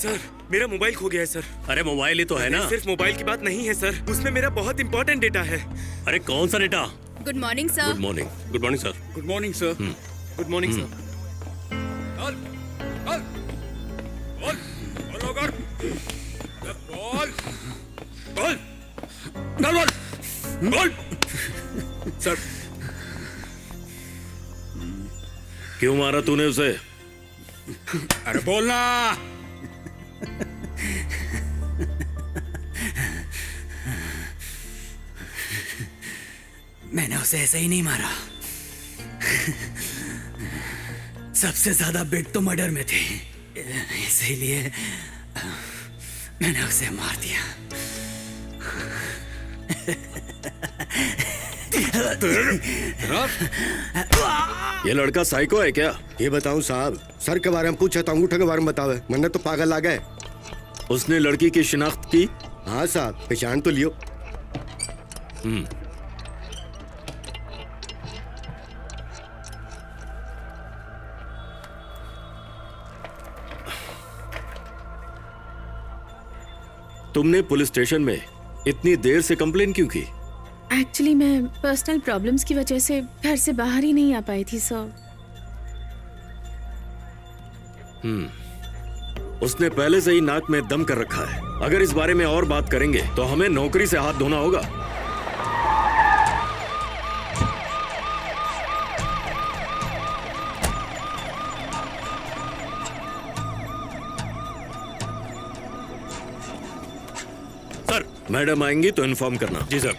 Sir, मेरा mobile खो गया है सर। अरे मोबाइल ही तो है ना। सिर्फ मोबाइल की बात नहीं है सर, उसमें मेरा बहुत इंपॉर्टेंट डेटा है। अरे कौन सा data? Good morning sir. Good morning. Good morning sir. Good morning sir. Good morning sir. Sir क्यों मारा तूने उसे? अरे बोलना। मैंने उसे ऐसे ही नहीं मारा। सबसे ज्यादा बिट तो मर्डर में थी, इसीलिए मैंने उसे मार दिया। ये लड़का साइको है क्या? ये बताऊं साहब, सर के बारे में पूछा तो अंगूठे के बारे में बतावे, वरना तो पागल आ गए। उसने लड़की की शिनाख्त की? हाँ साहब, पहचान तो लियो। तुमने पुलिस स्टेशन में इतनी देर से कंप्लेन क्यों की? एक्चुअली मैं पर्सनल प्रॉब्लम्स की वजह से घर से बाहर ही नहीं आ पाई थी सर। उसने पहले से ही नाक में दम कर रखा है। अगर इस बारे में और बात करेंगे तो हमें नौकरी से हाथ धोना होगा। सर, मैडम आएंगी तो इन्फॉर्म करना। जी सर।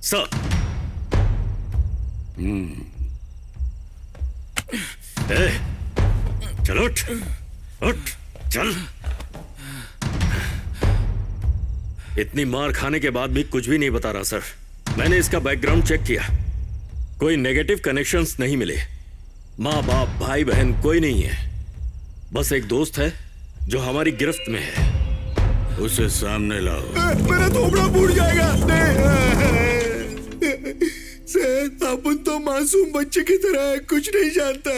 सर। चल उठ, उठ, चल। इतनी मार खाने के बाद भी कुछ भी नहीं बता रहा सर। मैंने इसका बैकग्राउंड चेक किया, कोई नेगेटिव कनेक्शंस नहीं मिले। माँ बाप भाई बहन कोई नहीं है, बस एक दोस्त है जो हमारी गिरफ्त में है। उसे सामने लाओ। मेरा थोबड़ा फूट जाएगा। सर, अपन तो मासूम बच्चे की तरह है, कुछ नहीं जानता।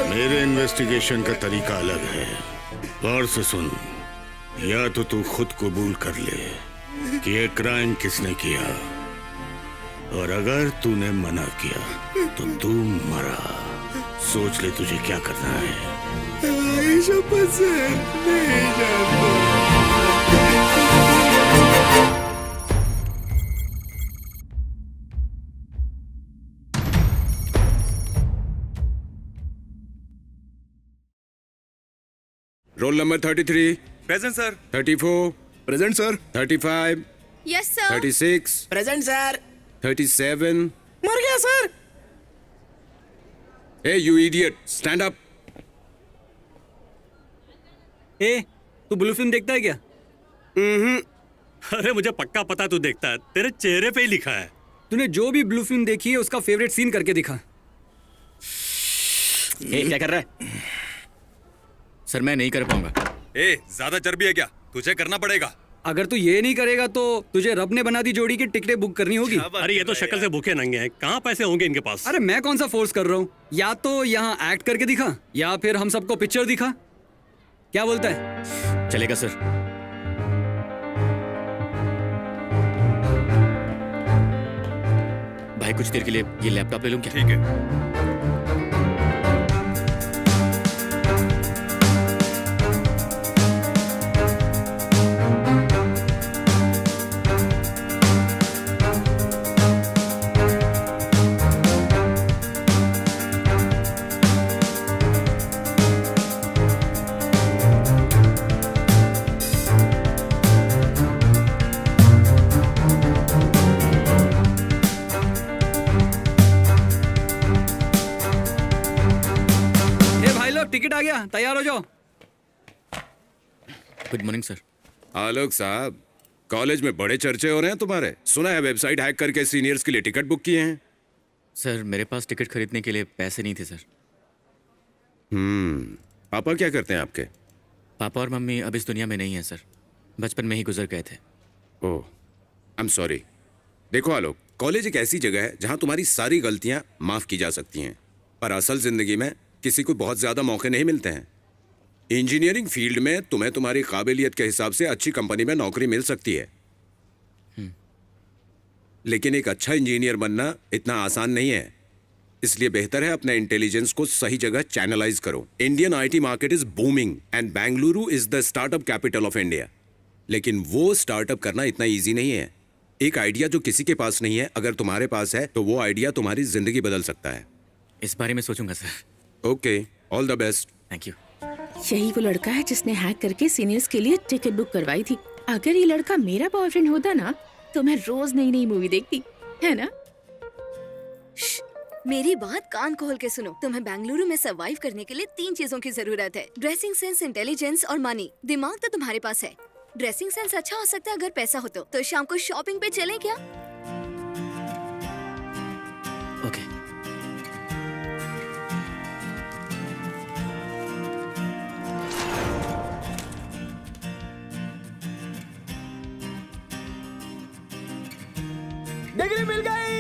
मेरे इन्वेस्टिगेशन का तरीका अलग है। गौर से सुन, या तो तू खुद कबूल कर ले कि ये क्राइम किसने किया, और अगर तूने मना किया तो तू मरा। सोच ले तुझे क्या करना है। नहीं जानता। Roll number 33, present sir. 34, present sir. 35, yes sir. 36, present sir. 37। मर गया sir. Hey, you idiot! Stand up. तू ब्लू फिल्म देखता है क्या? अरे मुझे पक्का पता तू देखता है, तेरे चेहरे पे ही लिखा है। तूने जो भी ब्लू फिल्म देखी है उसका फेवरेट सीन करके दिखा। क्या कर रहा है? सर मैं नहीं कर पाऊंगा। ज्यादा चर्बी है क्या? तुझे करना पड़ेगा। अगर तू ये नहीं करेगा तो तुझे रब ने बना दी जोड़ी की टिकटें बुक करनी होगी। अरे ये तो शक्ल से भूखे नंगे हैं, कहाँ पैसे होंगे इनके पास? अरे मैं कौन सा फोर्स कर रहा हूँ? या तो यहाँ एक्ट करके दिखा, या फिर हम सबको पिक्चर दिखा। क्या बोलता है? चलेगा सर। भाई कुछ देर के लिए ये लैपटॉप ले लूं क्या? ठीक है। ये भाई लोग टिकट आ गया, तैयार हो जाओ। Good morning sir. आलोक साहब, कॉलेज में बड़े चर्चे हो रहे हैं तुम्हारे। सुना है वेबसाइट हैक करके सीनियर्स के लिए टिकट बुक किए हैं। सर मेरे पास टिकट खरीदने के लिए पैसे नहीं थे सर। पापा क्या करते हैं आपके? पापा और मम्मी अब इस दुनिया में नहीं है सर, बचपन में ही गुजर गए थे। ओह, आई एम सॉरी। देखो आलोक, कॉलेज एक ऐसी जगह है जहां तुम्हारी सारी गलतियां माफ की जा सकती हैं, पर असल जिंदगी में किसी को बहुत ज्यादा मौके नहीं मिलते हैं। इंजीनियरिंग फील्ड में तुम्हें तुम्हारी काबिलियत के हिसाब से अच्छी कंपनी में नौकरी मिल सकती है, लेकिन एक अच्छा इंजीनियर बनना इतना आसान नहीं है। इसलिए बेहतर है अपने इंटेलिजेंस को सही जगह चैनलाइज करो। Indian IT market is booming and Bengaluru is the startup capital of India. लेकिन वो स्टार्टअप करना इतना इजी नहीं है। एक आइडिया जो किसी के पास नहीं है, अगर तुम्हारे पास है तो वो आइडिया तुम्हारी जिंदगी बदल सकता है। इस बारे में सोचूंगा sir. Okay, all the best. Thank you. यही वो लड़का है जिसने हैक करके सीनियर्स के लिए टिकट बुक करवाई थी। अगर ये लड़का मेरा बॉयफ्रेंड होता ना तो मैं रोज नई नई मूवी देखती, है ना? मेरी बात कान खोल के सुनो। तुम्हें बेंगलुरु में सरवाइव करने के लिए 3 चीजों की जरूरत है: ड्रेसिंग सेंस, इंटेलिजेंस और मनी। दिमाग तो तुम्हारे पास है। ड्रेसिंग सेंस अच्छा हो सकता है अगर पैसा हो तो शाम को शॉपिंग पे चलें क्या? ओके। डिग्री मिल गई।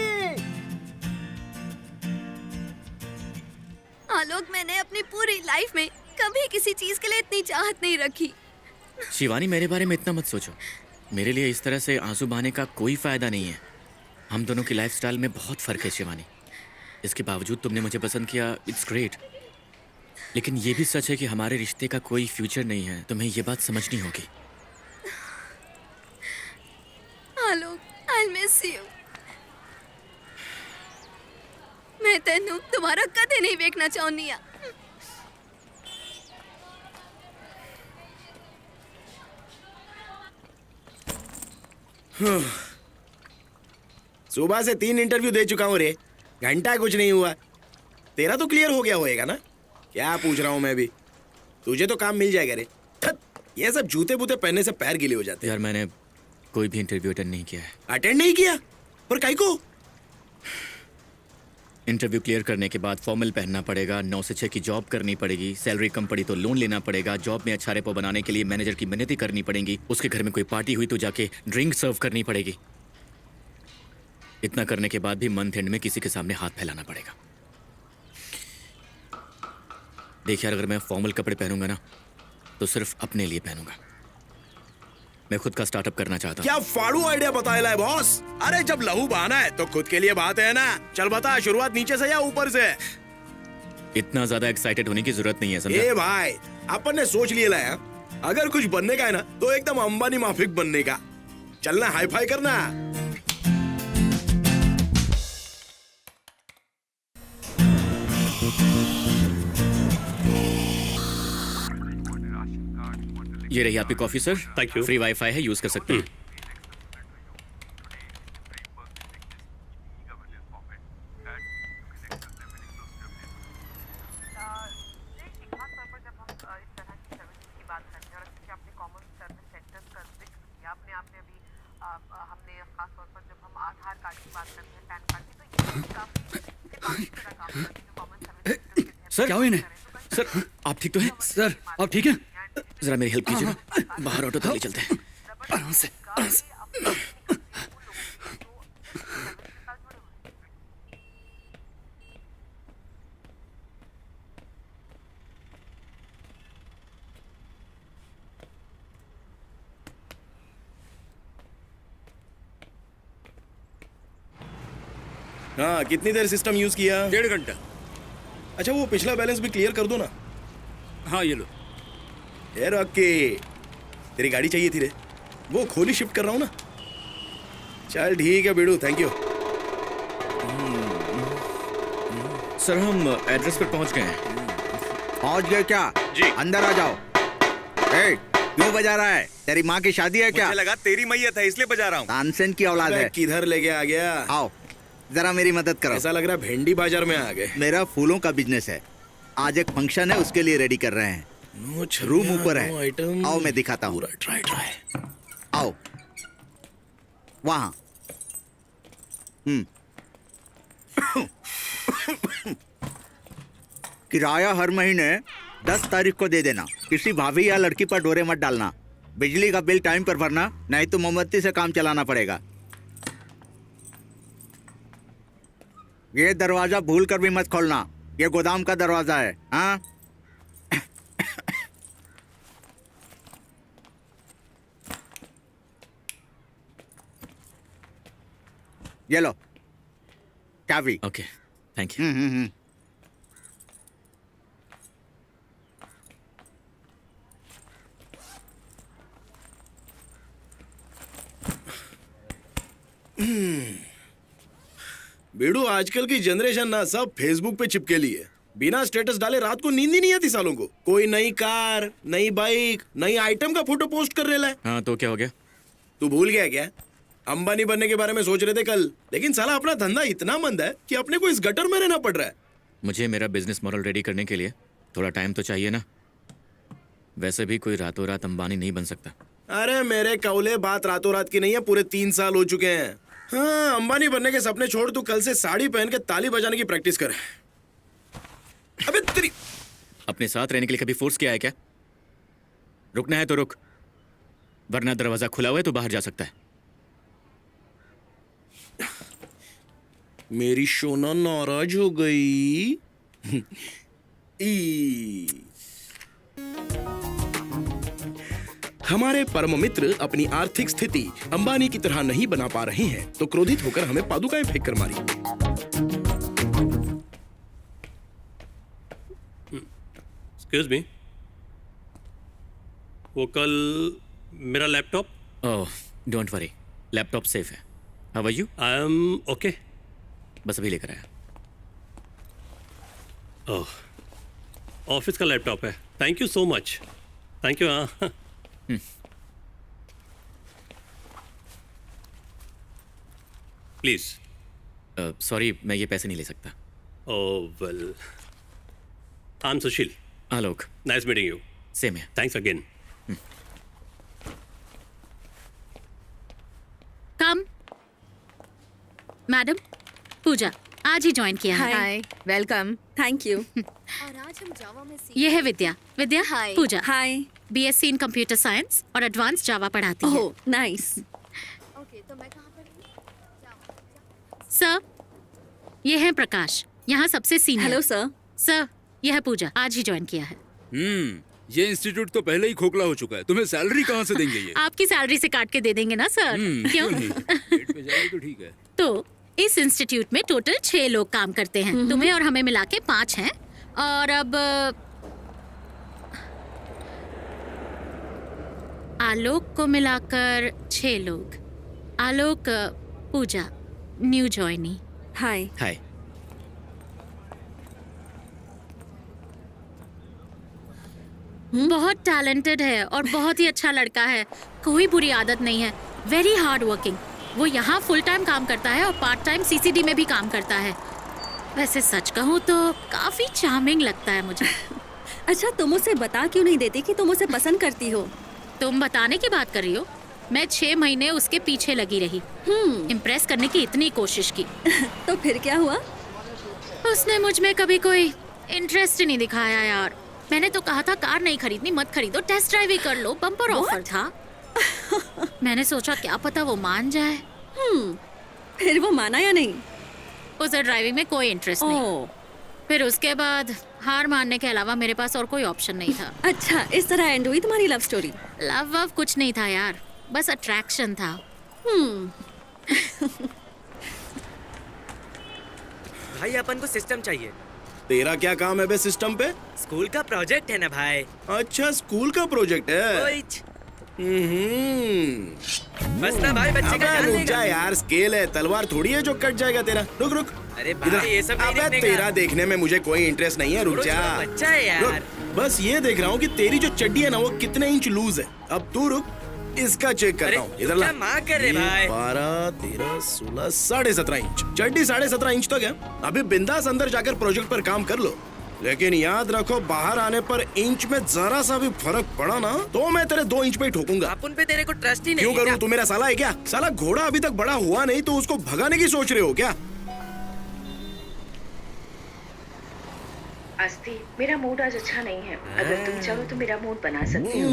आलोक, मैंने अपनी पूरी लाइफ में कभी किसी चीज के लिए इतनी चाहत नहीं रखी। शिवानी मेरे बारे में इतना मत सोचो। मेरे लिए इस तरह से आंसू बहाने का कोई फायदा नहीं है। हम दोनों की लाइफस्टाइल में बहुत फर्क है शिवानी। इसके बावजूद तुमने मुझे पसंद किया, इट्स ग्रेट। लेकिन ये भी सच है कि हमारे रिश्ते का कोई फ्यूचर नहीं है। तुम्हें ये बात समझनी होगी। आलोक, आई मिस यू। मैं तेनू तुम्हारा कदे नहीं देखना चाहनी आ। सुबह से 3 इंटरव्यू दे चुका हूँ रे, घंटा कुछ नहीं हुआ। तेरा तो क्लियर हो गया होएगा ना? क्या पूछ रहा हूँ मैं भी, तुझे तो काम मिल जाएगा रे। थत, ये सब जूते बूते पहनने से पैर गीले हो जाते हैं। यार मैंने कोई भी इंटरव्यू अटेंड नहीं किया है। अटेंड नहीं किया? पर काहे को? इंटरव्यू क्लियर करने के बाद फॉर्मल पहनना पड़ेगा, 9 से 6 की जॉब करनी पड़ेगी, सैलरी कम पड़ी तो लोन लेना पड़ेगा, जॉब में अच्छा रेपो बनाने के लिए मैनेजर की मिन्नतें करनी पड़ेंगी, उसके घर में कोई पार्टी हुई तो जाके ड्रिंक सर्व करनी पड़ेगी। इतना करने के बाद भी मंथ एंड में किसी के सामने हाथ फैलाना पड़ेगा। देखिए यार, अगर मैं फॉर्मल कपड़े पहनूंगा ना तो सिर्फ अपने लिए पहनूंगा। मैं खुद का स्टार्टअप करना चाहता हूँ। क्या फाड़ू आइडिया बताया है बॉस? अरे जब लहू बहाना है तो खुद के लिए बात है ना। चल बता, शुरुआत नीचे से या ऊपर से? इतना ज्यादा एक्साइटेड होने की जरूरत नहीं है, समझा? ए भाई, अपन ने सोच लिया है, अगर कुछ बनने का है ना तो एकदम अंबानी माफिक बनने का। चलना हाई फाई करना। ये रही आपकी coffee sir. Thank you. Free wifi है, यूज कर सकते हैं। सर क्या हुआ इन्हें? सर आप ठीक तो हैं? सर आप ठीक हैं? जरा मेरी हेल्प कीजिएगा, बाहर ऑटो तक ले चलते हैं। आराम से, आराम से। हाँ, कितनी देर सिस्टम यूज किया? 1.5 घंटा। अच्छा, वो पिछला बैलेंस भी क्लियर कर दो ना। हाँ ये लो। ये रॉकी, तेरी गाड़ी चाहिए थी रे, वो खोली शिफ्ट कर रहा हूँ ना। चल ठीक है बेडू, थैंक यू। सर हम एड्रेस पर पहुंच गए हैं। पहुंच गए क्या? जी। अंदर आ जाओ। ए, क्यों बजा रहा है? तेरी माँ की शादी है क्या? मुझे लगा तेरी मैयत है इसलिए बजा रहा हूँ। तानसेन की औलाद अबे, है। किधर लेके आ गया? आओ जरा मेरी मदद करो। ऐसा लग रहा है भेंडी बाजार में आ गए। मेरा फूलों का बिजनेस है, आज एक फंक्शन है, उसके लिए रेडी कर रहे हैं। रूम ऊपर है, आइटम। आओ मैं दिखाता हूँ। Try try. आओ वहाँ। किराया हर महीने 10 तारीख को दे देना। किसी भाभी या लड़की पर डोरे मत डालना। बिजली का बिल टाइम पर भरना, नहीं तो मोमबत्ती से काम चलाना पड़ेगा। ये दरवाजा भूल कर भी मत खोलना, ये गोदाम का दरवाजा है। हाँ, ये लो चाबी। Okay, thank you. बेडू, आजकल की जनरेशन ना सब फेसबुक पे चिपके ली है। बिना स्टेटस डाले रात को नींद ही नहीं आती सालों को। कोई नई कार, नई बाइक, नई आइटम का फोटो पोस्ट कर रहे है। हाँ तो क्या हो गया? तू भूल गया क्या? अंबानी बनने के बारे में सोच रहे थे कल, लेकिन साला अपना धंधा इतना मंद है कि अपने को इस गटर में रहना पड़ रहा है। मुझे मेरा बिजनेस मॉडल रेडी करने के लिए थोड़ा टाइम तो चाहिए ना। वैसे भी कोई रातों रात अंबानी नहीं बन सकता। अरे मेरे कौले, बात रातों रात की नहीं है, पूरे 3 साल हो चुके हैं। हाँ, अंबानी बनने के सपने छोड़, तू कल से साड़ी पहन के ताली बजाने की प्रैक्टिस कर। अबे तेरी, अपने साथ रहने के लिए कभी फोर्स किया है क्या? रुकना है तो रुक, वरना दरवाजा खुला हुआ है तो बाहर जा सकता है। मेरी शोना नाराज हो गई। हमारे परम मित्र अपनी आर्थिक स्थिति अंबानी की तरह नहीं बना पा रहे हैं, तो क्रोधित होकर हमें पादुकाएं फेंक कर मारी। एक्सक्यूज मी, वो कल मेरा laptop. Oh don't worry, laptop safe है। How are you? I am okay. बस अभी लेकर आया। ओह, ऑफिस का लैपटॉप है। Thank you so much. Thank you. हाँ प्लीज। सॉरी, मैं ये पैसे नहीं ले सकता। Oh well, I am Sushil. Alok, nice meeting you. Same है। Thanks again. Come madam, Pooja आज ही ज्वाइन किया है। Hi, welcome. Thank you. और आज हम जावा में ये है विद्या। विद्या, हाय। पूजा हाय। बीएससी इन कंप्यूटर साइंस और एडवांस जावा पढ़ाती है। Oh nice. ओके, तो मैं कहाँ पर? सर, ये है प्रकाश, यहाँ सबसे सीनियर। Hello sir. सर, यह है पूजा, आज ही ज्वाइन किया है। ये इंस्टीट्यूट तो पहले ही खोखला हो चुका है, तुम्हें सैलरी कहाँ से देंगे ये? आपकी सैलरी से काट के दे देंगे ना सर। क्यों? पेट पे जाएगी तो ठीक है। तो इस इंस्टीट्यूट में टोटल 6 लोग काम करते हैं। तुम्हें और हमें मिला के 5 हैं। और अब आलोक को मिलाकर 6 लोग। आलोक, पूजा न्यू ज्वाइनी। हाय। हाय। बहुत टैलेंटेड है और बहुत ही अच्छा लड़का है। कोई बुरी आदत नहीं है। Very hard working. वो यहाँ फुल टाइम काम करता है और पार्ट टाइम सीसीडी में भी काम करता है। वैसे सच कहूँ तो काफी चार्मिंग लगता है मुझे। अच्छा, तुम उसे बता क्यों नहीं देती कि तुम उसे पसंद करती हो? तुम बताने की बात कर रही हो? मैं 6 महीने उसके पीछे लगी रही। इम्प्रेस करने की इतनी कोशिश की। तो फिर क्या हुआ? उसने मुझ में कभी कोई इंटरेस्ट नहीं दिखाया यार। मैंने तो कहा था कार नहीं खरीदनी, मत खरीदो, टेस्ट ड्राइव ही कर लो, बम्पर ऑफर था। मैंने सोचा क्या पता वो मान जाए। फिर वो माना या नहीं? उसे ड्राइविंग में कोई इंटरेस्ट नहीं। फिर उसके बाद हार मानने के अलावा मेरे पास और कोई ऑप्शन नहीं था। अच्छा, इस तरह एंड हुई तुम्हारी लव स्टोरी? लव वव कुछ नहीं था यार, बस अट्रैक्शन था। भैया अपन को सिस्टम चाहिए। तेरा क्या काम है बे सिस्टम पे? स्कूल का प्रोजेक्ट है ना भाई। अच्छा स्कूल का प्रोजेक्ट है। बस ना भाई, बच्चे का ध्यान रुक देगा। जा यार, स्केल है, तलवार थोड़ी है जो कट जाएगा तेरा। रुक रुक। अरे भाई ये सब नहीं अबे देखने का। तेरा देखने में मुझे कोई इंटरेस्ट नहीं है, रुक जा। बच्चा है यार। रुक, बस ये देख रहा हूँ कि तेरी जो चड्डी है ना वो कितने इंच लूज है। अब तू रुक, इसका चेक करता हूँ। इधर ला। माँ कर रहे भाई। 12, 13, 16, 17.5 इंच चड्डी 17.5 इंच तक है। अभी बिंदास अंदर जाकर प्रोजेक्ट पर काम कर लो, लेकिन याद रखो बाहर आने पर इंच में जरा सा भी फर्क पड़ा ना तो मैं तेरे 2 इंच पे ही ठोकूंगा। अपन पे तेरे को ट्रस्ट ही नहीं। क्यों करूँ? तू मेरा साला है क्या? साला घोड़ा अभी तक बड़ा हुआ नहीं तो उसको भगाने की सोच रहे हो क्या? आस्ती, मेरा मूड आज अच्छा नहीं है। अगर तुम चाहो तो मेरा मूड बना सकती हो।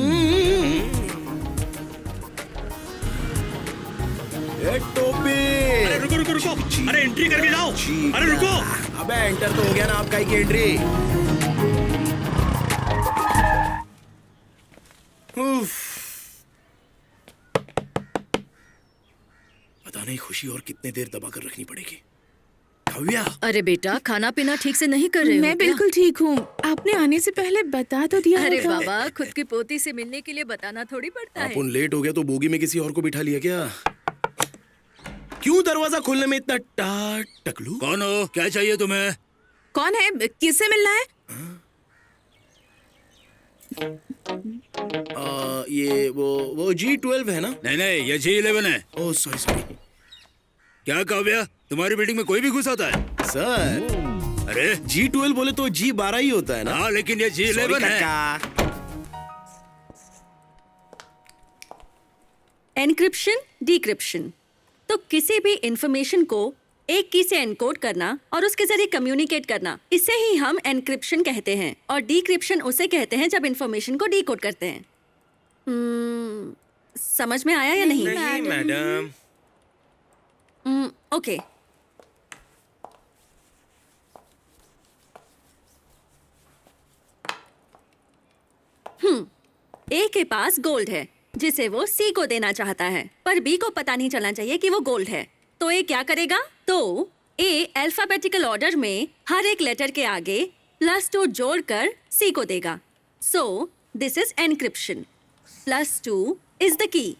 टोपी। अरे रुको रुको रुको, अरे एंट्री करके जाओ। अरे रुको। अबे एंटर तो हो गया ना आपका ही की एंट्री। पता नहीं खुशी और कितने देर दबा कर रखनी पड़ेगी। काव्या। अरे बेटा, खाना पीना ठीक से नहीं कर रहे हो मैं बिल्कुल ठीक हूँ। आपने आने से पहले बता तो दिया अरे होगा। बाबा, खुद की पोती से मिलने के लिए बताना थोड़ी पड़ता है। अपन लेट हो गया तो बोगी में किसी और को बिठा लिया क्या? क्यों दरवाजा खोलने में इतना टकलू? कौन हो? क्या चाहिए तुम्हें? कौन है? किससे मिलना है? ये वो G12 है ना? नहीं नहीं, ये G11 है। Oh sorry sorry. क्या काव्या, तुम्हारी बिल्डिंग में कोई भी घुस आता है? सर अरे G12 बोले तो G12 ही होता है ना? हाँ, लेकिन ये G11 है। एनक्रिप्शन, डिक्रिप्शन, तो किसी भी इंफॉर्मेशन को एक की से एनकोड करना और उसके जरिए कम्युनिकेट करना, इसे ही हम एनक्रिप्शन कहते हैं। और डिक्रिप्शन उसे कहते हैं जब इंफॉर्मेशन को डिकोड करते हैं। समझ में आया या नहीं? नहीं मैडम। ओके। ए के पास गोल्ड है जिसे वो सी को देना चाहता है, पर बी को पता नहीं चलना चाहिए कि वो गोल्ड है। तो ए क्या करेगा? तो ए अल्फाबेटिकल ऑर्डर में हर एक लेटर के आगे +2 जोड़कर सी को देगा। So this is encryption. +2 is the key.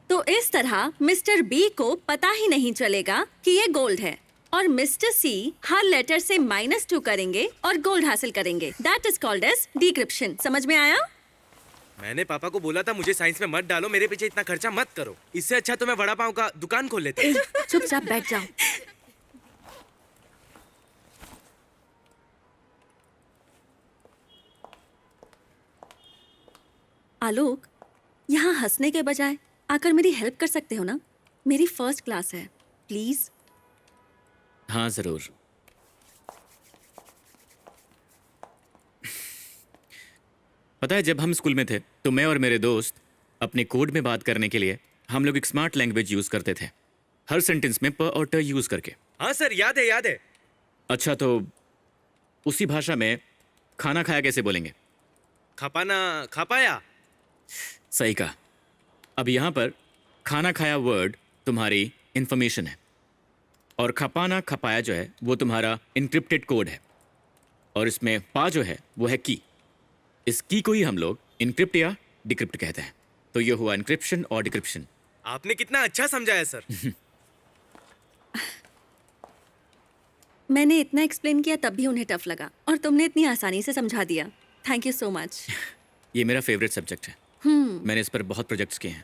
तो इस तरह मिस्टर बी को पता ही नहीं चलेगा कि ये गोल्ड है, और मिस्टर सी हर लेटर से -2 करेंगे और गोल्ड हासिल करेंगे। That is called as decryption. समझ में आया? मैंने पापा को बोला था मुझे साइंस में मत डालो, मेरे पीछे इतना खर्चा मत करो। इससे अच्छा तो मैं वड़ा पाव का दुकान खोल लेता। चुपचाप बैठ जाओ। आलोक, यहाँ हंसने के बजाय आकर मेरी हेल्प कर सकते हो ना? मेरी फर्स्ट क्लास है, प्लीज। हाँ जरूर। पता है, जब हम स्कूल में थे तो मैं और मेरे दोस्त अपने कोड में बात करने के लिए हम लोग एक स्मार्ट लैंग्वेज यूज करते थे, हर सेंटेंस में प और ट यूज करके। हाँ सर, याद है याद है। अच्छा, तो उसी भाषा में खाना खाया कैसे बोलेंगे? खपाना खपाया। सही कहा। अब यहाँ पर खाना खाया वर्ड तुम्हारी इंफॉर्मेशन है और खपाना खपाया जो है वो तुम्हारा इनक्रिप्टेड कोड है, और इसमें पा जो है वो है की। इस की को ही हम लोग इनक्रिप्ट या डिक्रिप्ट कहते हैं। तो ये हुआ इनक्रिप्शन और डिक्रिप्शन। आपने कितना अच्छा समझाया सर। मैंने इतना एक्सप्लेन किया तब भी उन्हें टफ लगा, और तुमने इतनी आसानी से समझा दिया। Thank you so much. ये मेरा फेवरेट सब्जेक्ट है। मैंने इस पर बहुत प्रोजेक्ट्स किए हैं।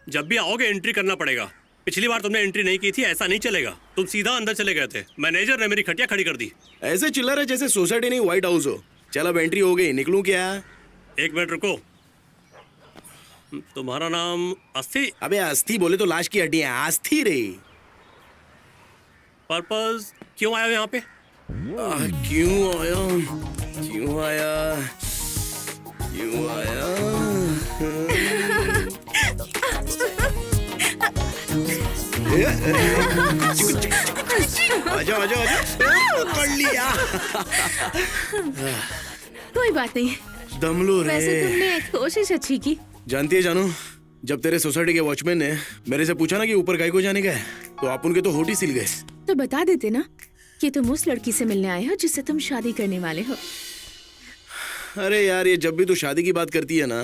जब भी आओगे एंट्री करना पड़ेगा। पिछली बार तुमने एंट्री नहीं की थी, ऐसा नहीं चलेगा। तुम सीधा अंदर चले गए थे, मैनेजर ने मेरी खटिया खड़ी कर दी। ऐसे चिल्ला रहे जैसे सोसाइटी नहीं व्हाइट हाउस हो। चल अब एंट्री हो गई, निकलूं क्या? एक मिनट रुको। तुम्हारा नाम अस्थि? अबे अस्थि बोले तो लाश की हड्डियां, अस्थि रे। पर्पस क्यों आए हो यहाँ पे? क्यों आया? क्यों आया? क्यों आया? आजा आजा आजा, पकड़ लिया। कोई बात नहीं, दमलो रे। वैसे तुमने कोशिश अच्छी की। जानती है जानू, जब तेरे सोसाइटी के वॉचमैन ने मेरे से पूछा ना कि ऊपर गाय को जाने का है, तो आप उनके तो होठ ही सिल गए। तो बता देते ना कि तुम उस लड़की से मिलने आए हो जिससे तुम शादी करने वाले हो। अरे यार, ये जब भी तू शादी की बात करती है ना,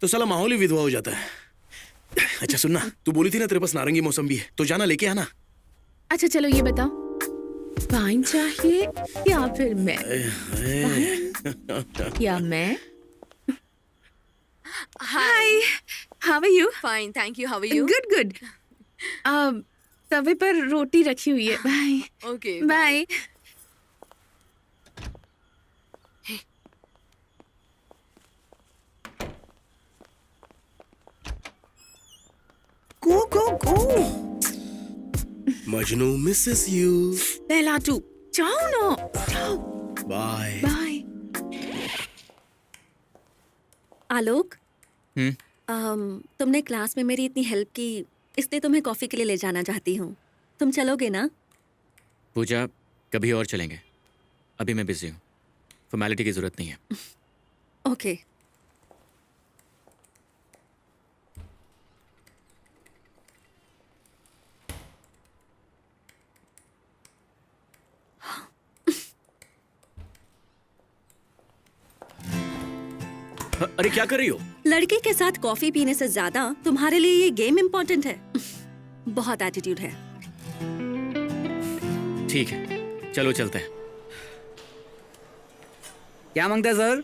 तो साला माहौल ही विधवा हो जाता है। अच्छा सुनना, तू बोली थी ना तेरे पास नारंगी मौसम्बी है, तो जाना लेके आना। अच्छा चलो ये बताओ, वाइन चाहिए या फिर मैं? या मैं? Hi, how are you? Fine, thank you. How are you? Good good. तवे पर रोटी रखी हुई है। Bye. Okay, bye. Go go go। Majnu misses you. पहला तू जाओ ना, जाओ। Bye bye. आलोक, हम्म। तुमने क्लास में मेरी इतनी हेल्प की, इसलिए तुम्हें कॉफी के लिए ले जाना चाहती हूँ। तुम चलोगे ना? पूजा, कभी और चलेंगे, अभी मैं बिजी हूँ, फॉर्मेलिटी की जरूरत नहीं है। ओके। अरे क्या कर रही हो? लड़के के साथ कॉफी पीने से ज्यादा तुम्हारे लिए ये गेम इम्पोर्टेंट है। बहुत एटीट्यूड है। ठीक है, चलो चलते हैं। क्या मांगता है सर?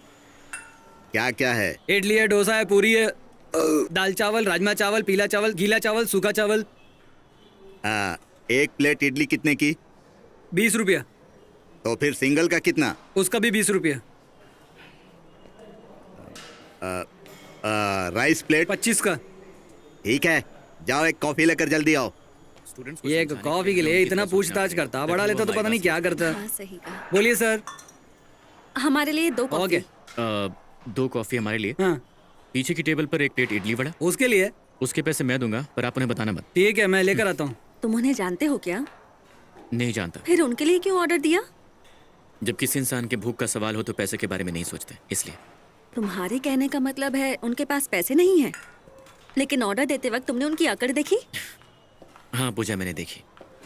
क्या क्या है? इडली है, डोसा है, पूरी है, दाल चावल, राजमा चावल, पीला चावल, गीला चावल, सूखा चावल। एक प्लेट इडली कितने की? 20 रुपया। तो फिर सिंगल का कितना? उसका भी 20 रुपया। राइस प्लेट 25 का। ठीक है, जाओ एक कॉफी लेकर जल्दी आओ। ये कॉफी के लिए इतना पूछताछ करता, बड़ा लेता तो पता नहीं क्या करता। हाँ, सही कहा। बोलिए सर। हमारे लिए 2 कॉफी। ओके। 2 कॉफी हमारे लिए। हाँ। पीछे की टेबल पर एक प्लेट इडली वड़ा। उसके लिए? उसके पैसे मैं दूंगा, पर आप उन्हें बताना मत। ठीक है, मैं लेकर आता हूँ। तुम उन्हें जानते हो क्या? नहीं जानता। फिर उनके लिए क्यों ऑर्डर दिया? जब किसी इंसान के भूख का सवाल हो तो पैसे के बारे में नहीं सोचते, इसलिए। तुम्हारे कहने का मतलब है उनके पास पैसे नहीं है, लेकिन ऑर्डर देते वक्त तुमने उनकी अकड़ देखी? हाँ पूजा, मैंने देखी,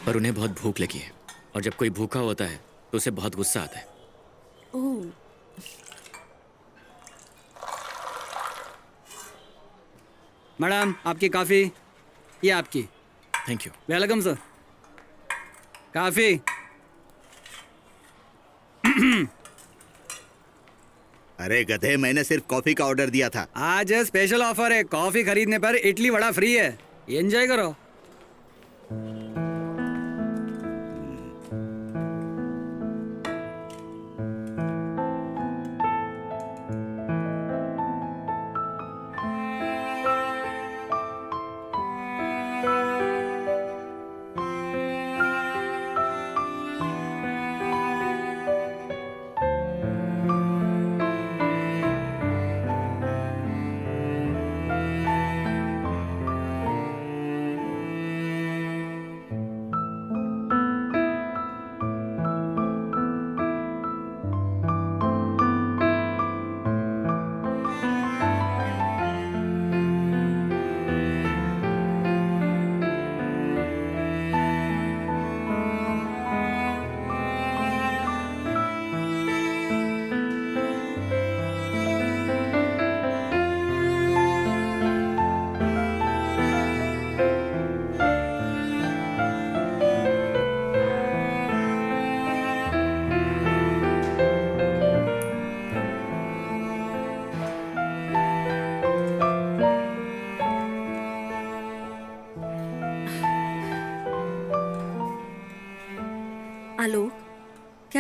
पर उन्हें बहुत भूख लगी है, और जब कोई भूखा होता है तो उसे बहुत गुस्सा आता है। ओह। मैडम, आपकी कॉफी। ये आपकी। Thank you. Welcome sir. Coffee. अरे गधे, मैंने सिर्फ कॉफी का ऑर्डर दिया था। आज स्पेशल ऑफर है, कॉफी खरीदने पर इडली वड़ा फ्री है। एंजॉय करो।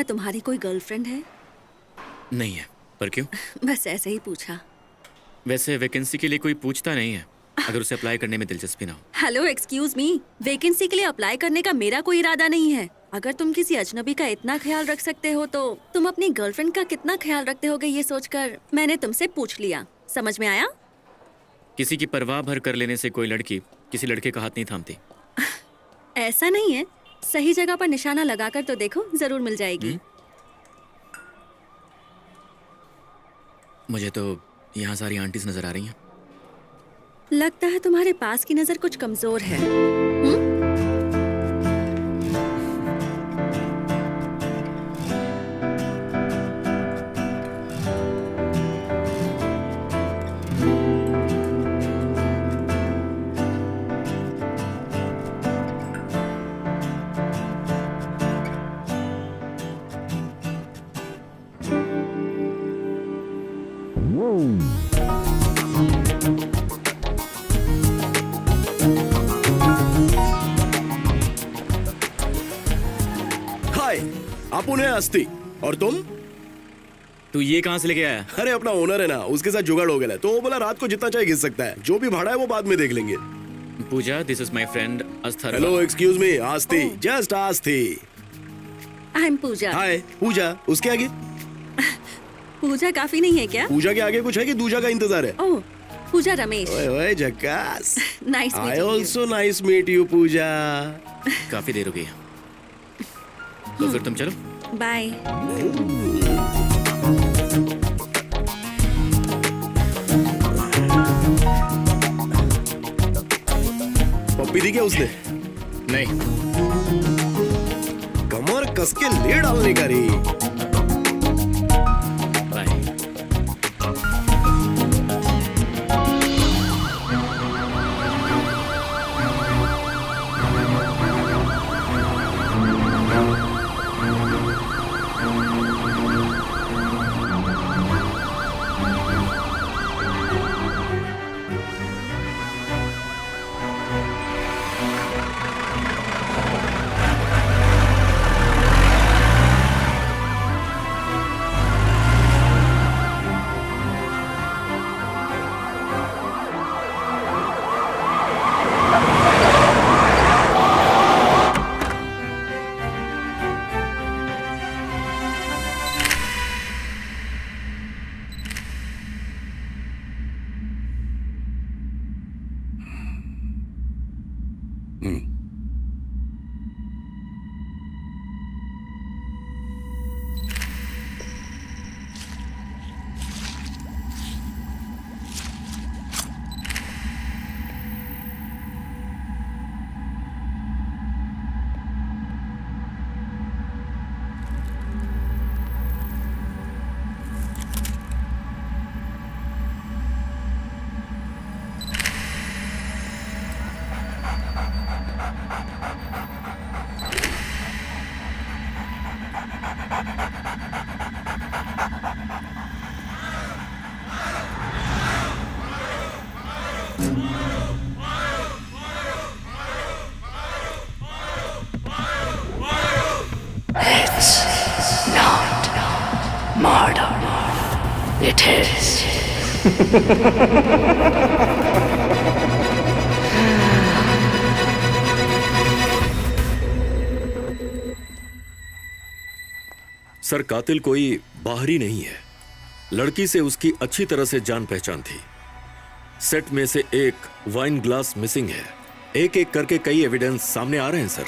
क्या तुम्हारी कोई गर्लफ्रेंड है? नहीं है। पर क्यों? बस ऐसे ही पूछा। वैसे वैकेंसी के लिए कोई पूछता नहीं है अगर उसे अप्लाई करने में दिलचस्पी ना हो। हेलो एक्सक्यूज मी, वैकेंसी के लिए अप्लाई करने का मेरा कोई इरादा नहीं है। अगर तुम किसी अजनबी का इतना ख्याल रख सकते हो तो तुम अपनी गर्लफ्रेंड का कितना ख्याल रखते होगे ये सोचकर मैंने तुमसे पूछ लिया। समझ में आया? किसी की परवाह भर कर लेने से कोई लड़की किसी लड़के का हाथ नहीं थामती। ऐसा नहीं है, सही जगह पर निशाना लगाकर तो देखो, जरूर मिल जाएगी। मुझे तो यहाँ सारी आंटीज नजर आ रही हैं। लगता है तुम्हारे पास की नजर कुछ कमजोर है। हाय, अपुन है अस्ति। और तुम? तू ये कहाँ से लेके आया? अरे अपना ओनर है ना, उसके साथ जुगाड़ हो गया है, तो वो बोला रात को जितना चाहे घिस सकता है, जो भी भाड़ा है वो बाद में देख लेंगे। Pooja, this is my friend Asthar. Hello, excuse me, Aasti, just Aasti. I am Pooja. Hi, Pooja. उसके आगे? पूजा काफी नहीं है क्या? पूजा के आगे कुछ है कि दूजा का इंतजार है? ओह, पूजा रमेश। ओए ओए झक्कास। Nice I meeting you. Also nice meet you Pooja. काफी देर हो गई है, तो फिर तुम चलो। बाय। पप्पी दी क्या उसने? नहीं। कमर कस के ले डालने का रे। बाय। It is. सर, कातिल कोई बाहरी नहीं है। लड़की से उसकी अच्छी तरह से जान पहचान थी। सेट में से एक वाइन ग्लास मिसिंग है। एक एक करके कई एविडेंस सामने आ रहे हैं sir.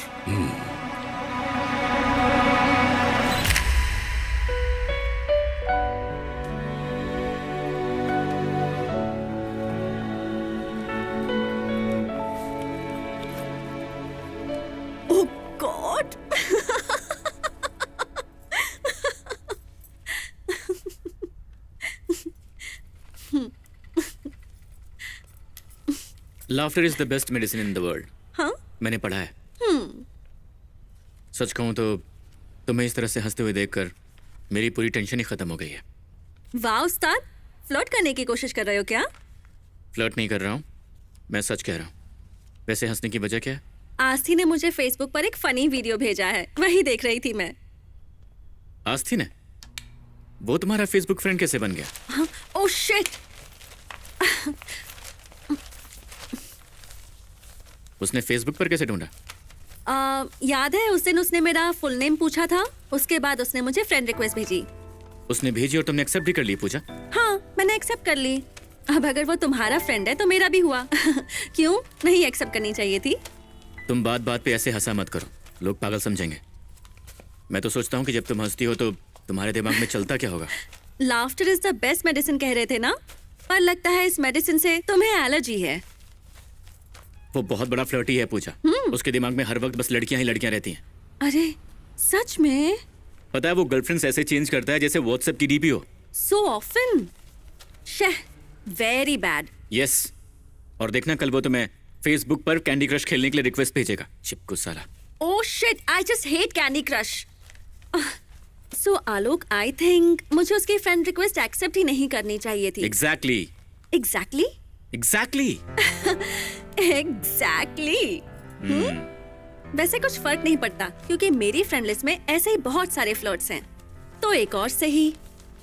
Oh God! Laughter is the best medicine in the world. हाँ? मैंने पढ़ा है। सच कहूं तो तुम्हें इस तरह से हंसते हुए देखकर मेरी पूरी टेंशन ही खत्म हो गई है। वाह उस्ताद, फ्लर्ट करने की कोशिश कर रहे हो क्या? फ्लर्ट नहीं कर रहा हूं, मैं सच कह रहा हूं। वैसे हंसने की वजह क्या है? आस्थी ने मुझे फेसबुक पर एक फनी वीडियो भेजा है, वही देख रही थी मैं। आस्तीन है? वो तुम्हारा फेसबुक फ्रेंड कैसे बन गया? Oh shit. उसने फेसबुक पर कैसे ढूंढा? याद है उस दिन उसने मेरा फुल नेम पूछा था, उसके बाद उसने मुझे फ्रेंड रिक्वेस्ट भेजी। उसने भेजी और तुमने एक्सेप्ट भी कर ली? पूछा? हाँ, मैंने एक्सेप्ट कर ली। अब अगर वो तुम्हारा फ्रेंड है तो मेरा भी हुआ। क्यों नहीं एक्सेप्ट करनी चाहिए थी? तुम बात बात पे ऐसे हंसा मत करो, लोग पागल समझेंगे। मैं तो सोचता हूँ कि जब तुम हंसती हो तो तुम्हारे दिमाग में चलता क्या होगा? Laughter is the best medicine कह रहे थे ना, पर लगता है इस मेडिसिन से तुम्हें एलर्जी है। वो बहुत बड़ा फ्लर्टी है पूजा। उसके दिमाग में हर वक्त बस लड़कियां ही लड़कियां रहती हैं। अरे सच में? पता है वो गर्लफ्रेंड्स ऐसे चेंज करता है जैसे व्हाट्सएप की डीपी हो। So often. Very bad. Yes. और देखना कल वो तुम्हें फेसबुक पर कैंडी क्रश खेलने के लिए रिक्वेस्ट भेजेगा। चिपकू साला। Oh shit, I just hate candy crush. So Alok, I think मुझे उसकी फ्रेंड रिक्वेस्ट एक्सेप्ट ही नहीं करनी चाहिए थी। एग्जैक्टली। एग्जैक्टली? एग्जैक्टली। एग्जैक्टली। वैसे कुछ फर्क नहीं पड़ता क्योंकि मेरी फ्रेंड लिस्ट में ऐसे ही बहुत सारे फ्लर्ट्स हैं, तो एक और से ही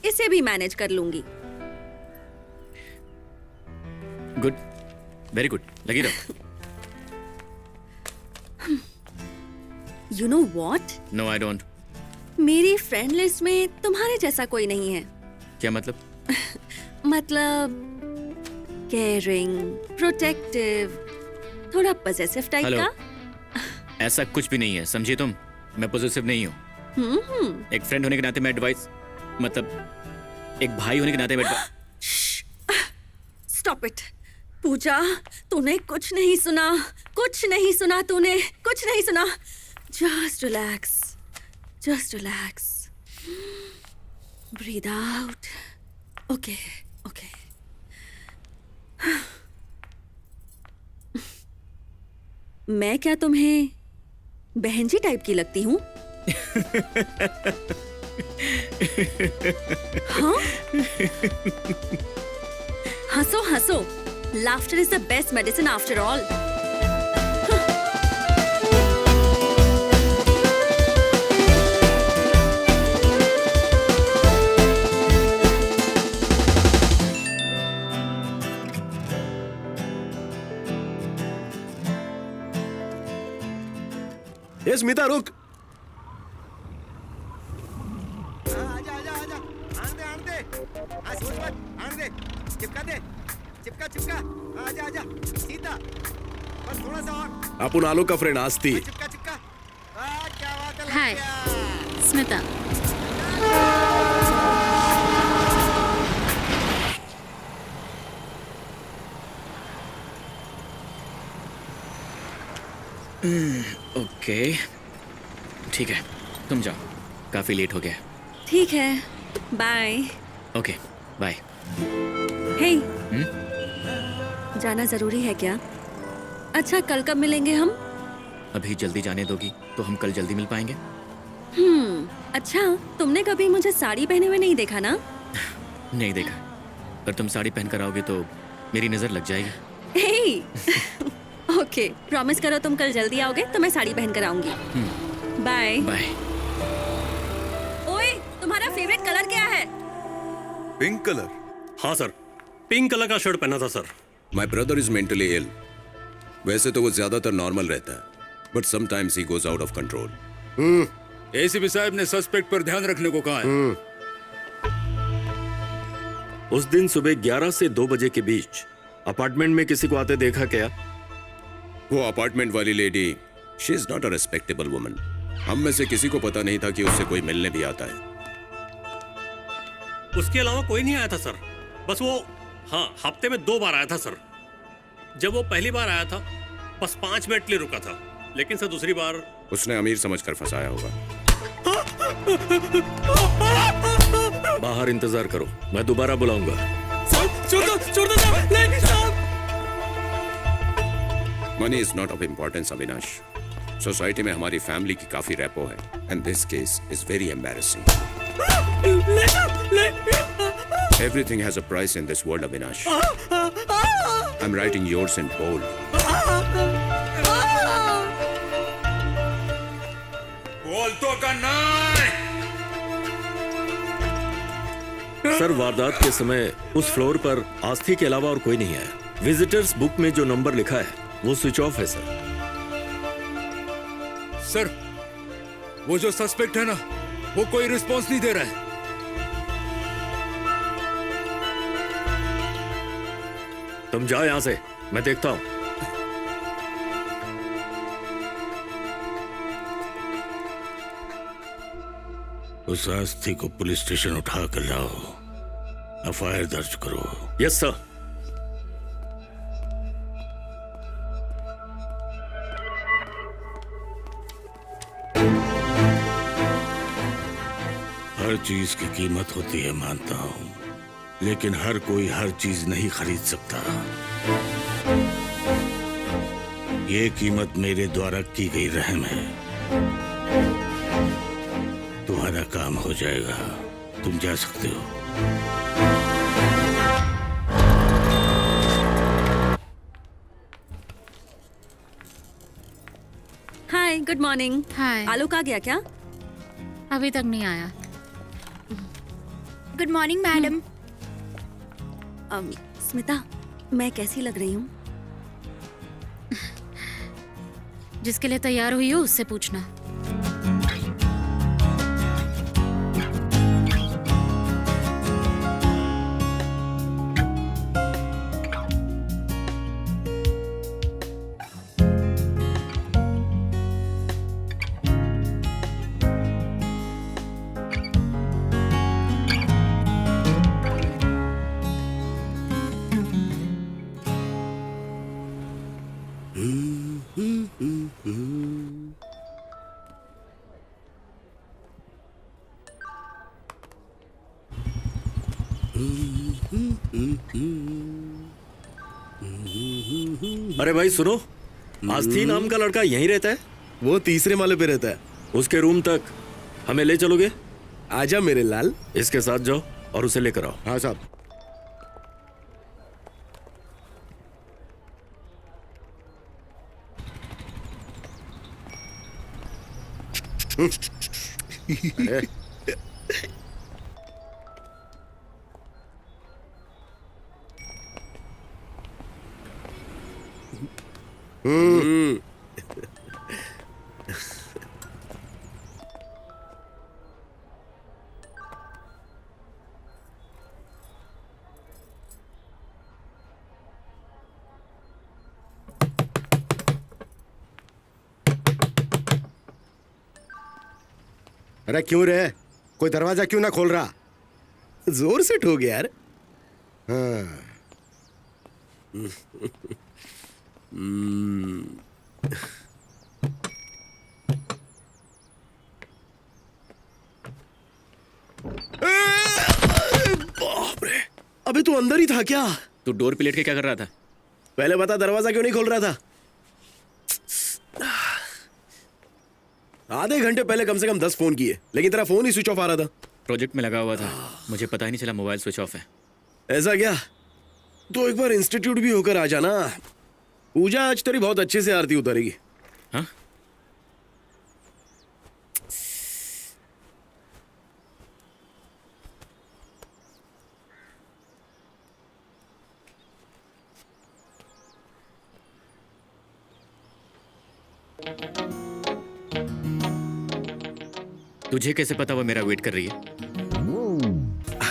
इसे भी मैनेज कर लूंगी। गुड, वेरी गुड, लगी रहो। You know what? No I don't. मेरी फ्रेंड लिस्ट में तुम्हारे जैसा कोई नहीं है। क्या मतलब? मतलब केयरिंग, प्रोटेक्टिव, थोड़ा पॉसेसिव टाइप Hello. का। ऐसा कुछ भी नहीं है, समझी तुम? मैं पॉजिटिव नहीं हूँ। एक फ्रेंड होने के नाते मैं एडवाइस, मतलब एक भाई होने के नाते मैं स्टॉप इट पूजा, तूने कुछ नहीं सुना, कुछ नहीं सुना, तूने कुछ नहीं सुना। Just relax, just relax, breathe out. Okay okay. मैं क्या तुम्हें बहन जी टाइप की लगती हूँ? हाँ? हंसो हंसो, laughter is the best medicine after all. ये स्मिता रुक। आजा आजा आजा, आन दे, सोच मत, आन दे, चिपका दे, चिपका चिपका, आजा आजा, सीधा, बस थोड़ा सा और। आपण आलोक का फ्रेंड आस्ती। चिपका चिपका, क्या बात है। हाय स्मिता। ओके ठीक है, तुम जाओ, काफी लेट हो गया। ठीक है, बाय। Okay bye. हे, जाना जरूरी है क्या? अच्छा, कल कब मिलेंगे हम? अभी जल्दी जाने दोगी तो हम कल जल्दी मिल पाएंगे। अच्छा, तुमने कभी मुझे साड़ी पहने हुए नहीं देखा ना? नहीं देखा, पर तुम साड़ी पहन कर आओगे तो मेरी नजर लग जाएगी। हे ओके, प्रॉमिस करो तुम कल जल्दी आओगे तो मैं साड़ी पहन कर आऊंगी। Bye bye. ओए, तुम्हारा फेवरेट कलर क्या है? Pink colour. हाँ सर, पिंक कलर का शर्ट पहना था sir. My brother is mentally ill. वैसे तो वो ज्यादातर नॉर्मल रहता है, but sometimes he goes out of control. ACP साहब ने सस्पेक्ट पर ध्यान रखने को कहा है। उस दिन सुबह 11 से 2 बजे के बीच अपार्टमेंट में किसी को आते देखा क्या? वो अपार्टमेंट वाली lady, she is not a respectable woman. हम में से किसी को पता नहीं था कि उससे कोई मिलने भी आता है। उसके अलावा कोई नहीं आया था सर, बस वो हाँ हफ्ते में 2 बार आया था सर। जब वो पहली बार आया था बस 5 मिनट के लिए रुका था, लेकिन सर दूसरी बार उसने अमीर समझकर फंसाया होगा। बाहर इंतजार करो, मैं दोबारा बुलाऊंगा। Money is not of importance Avinash. Society में हमारी फैमिली की काफी रैपो है, and this case is very embarrassing. Everything has a price in this world Avinash. I am writing yours in bold. बोल तो करना। सर वारदात के समय उस फ्लोर पर आस्थी के अलावा और कोई नहीं है। विजिटर्स बुक में जो नंबर लिखा है वो स्विच ऑफ है सर। सर, वो जो सस्पेक्ट है ना, वो कोई रिस्पॉन्स नहीं दे रहा है। तुम जाओ यहां से, मैं देखता हूं। उस आस्थी को पुलिस स्टेशन उठा कर लाओ, एफआईआर दर्ज करो। Yes sir. हर चीज की कीमत होती है मानता हूं, लेकिन हर कोई हर चीज नहीं खरीद सकता। ये कीमत मेरे द्वारा की गई रहम है। तुम्हारा काम हो जाएगा, तुम जा सकते हो। हाय, गुड मॉर्निंग। हाय। आलोक आ गया क्या? अभी तक नहीं आया। Good morning madam. स्मिता, मैं कैसी लग रही हूँ? जिसके लिए तैयार हुई हो उससे पूछना। अरे भाई सुनो, आस्थी नाम का लड़का यहीं रहता है? वो तीसरे माले पे रहता है। उसके रूम तक हमें ले चलोगे? आजा मेरे लाल। इसके साथ जाओ और उसे लेकर आओ। हाँ साहब। अरे अरे क्यों रे, कोई दरवाजा क्यों ना खोल रहा? जोर से ठोक यार। हाँ। बाप रे, अबे तू अंदर ही था क्या? तू डोर पे लेट के क्या कर रहा था? पहले बता, दरवाजा क्यों नहीं खोल रहा था? आधे घंटे पहले कम से कम 10 फोन किए, लेकिन तेरा फोन ही स्विच ऑफ आ रहा था। प्रोजेक्ट में लगा हुआ था, मुझे पता ही नहीं चला मोबाइल स्विच ऑफ है। ऐसा क्या? तो एक बार इंस्टीट्यूट भी होकर आ जाना। पूजा आज तेरी बहुत अच्छे से आरती उतारेगी। हाँ? तुझे कैसे पता वो मेरा वेट कर रही है?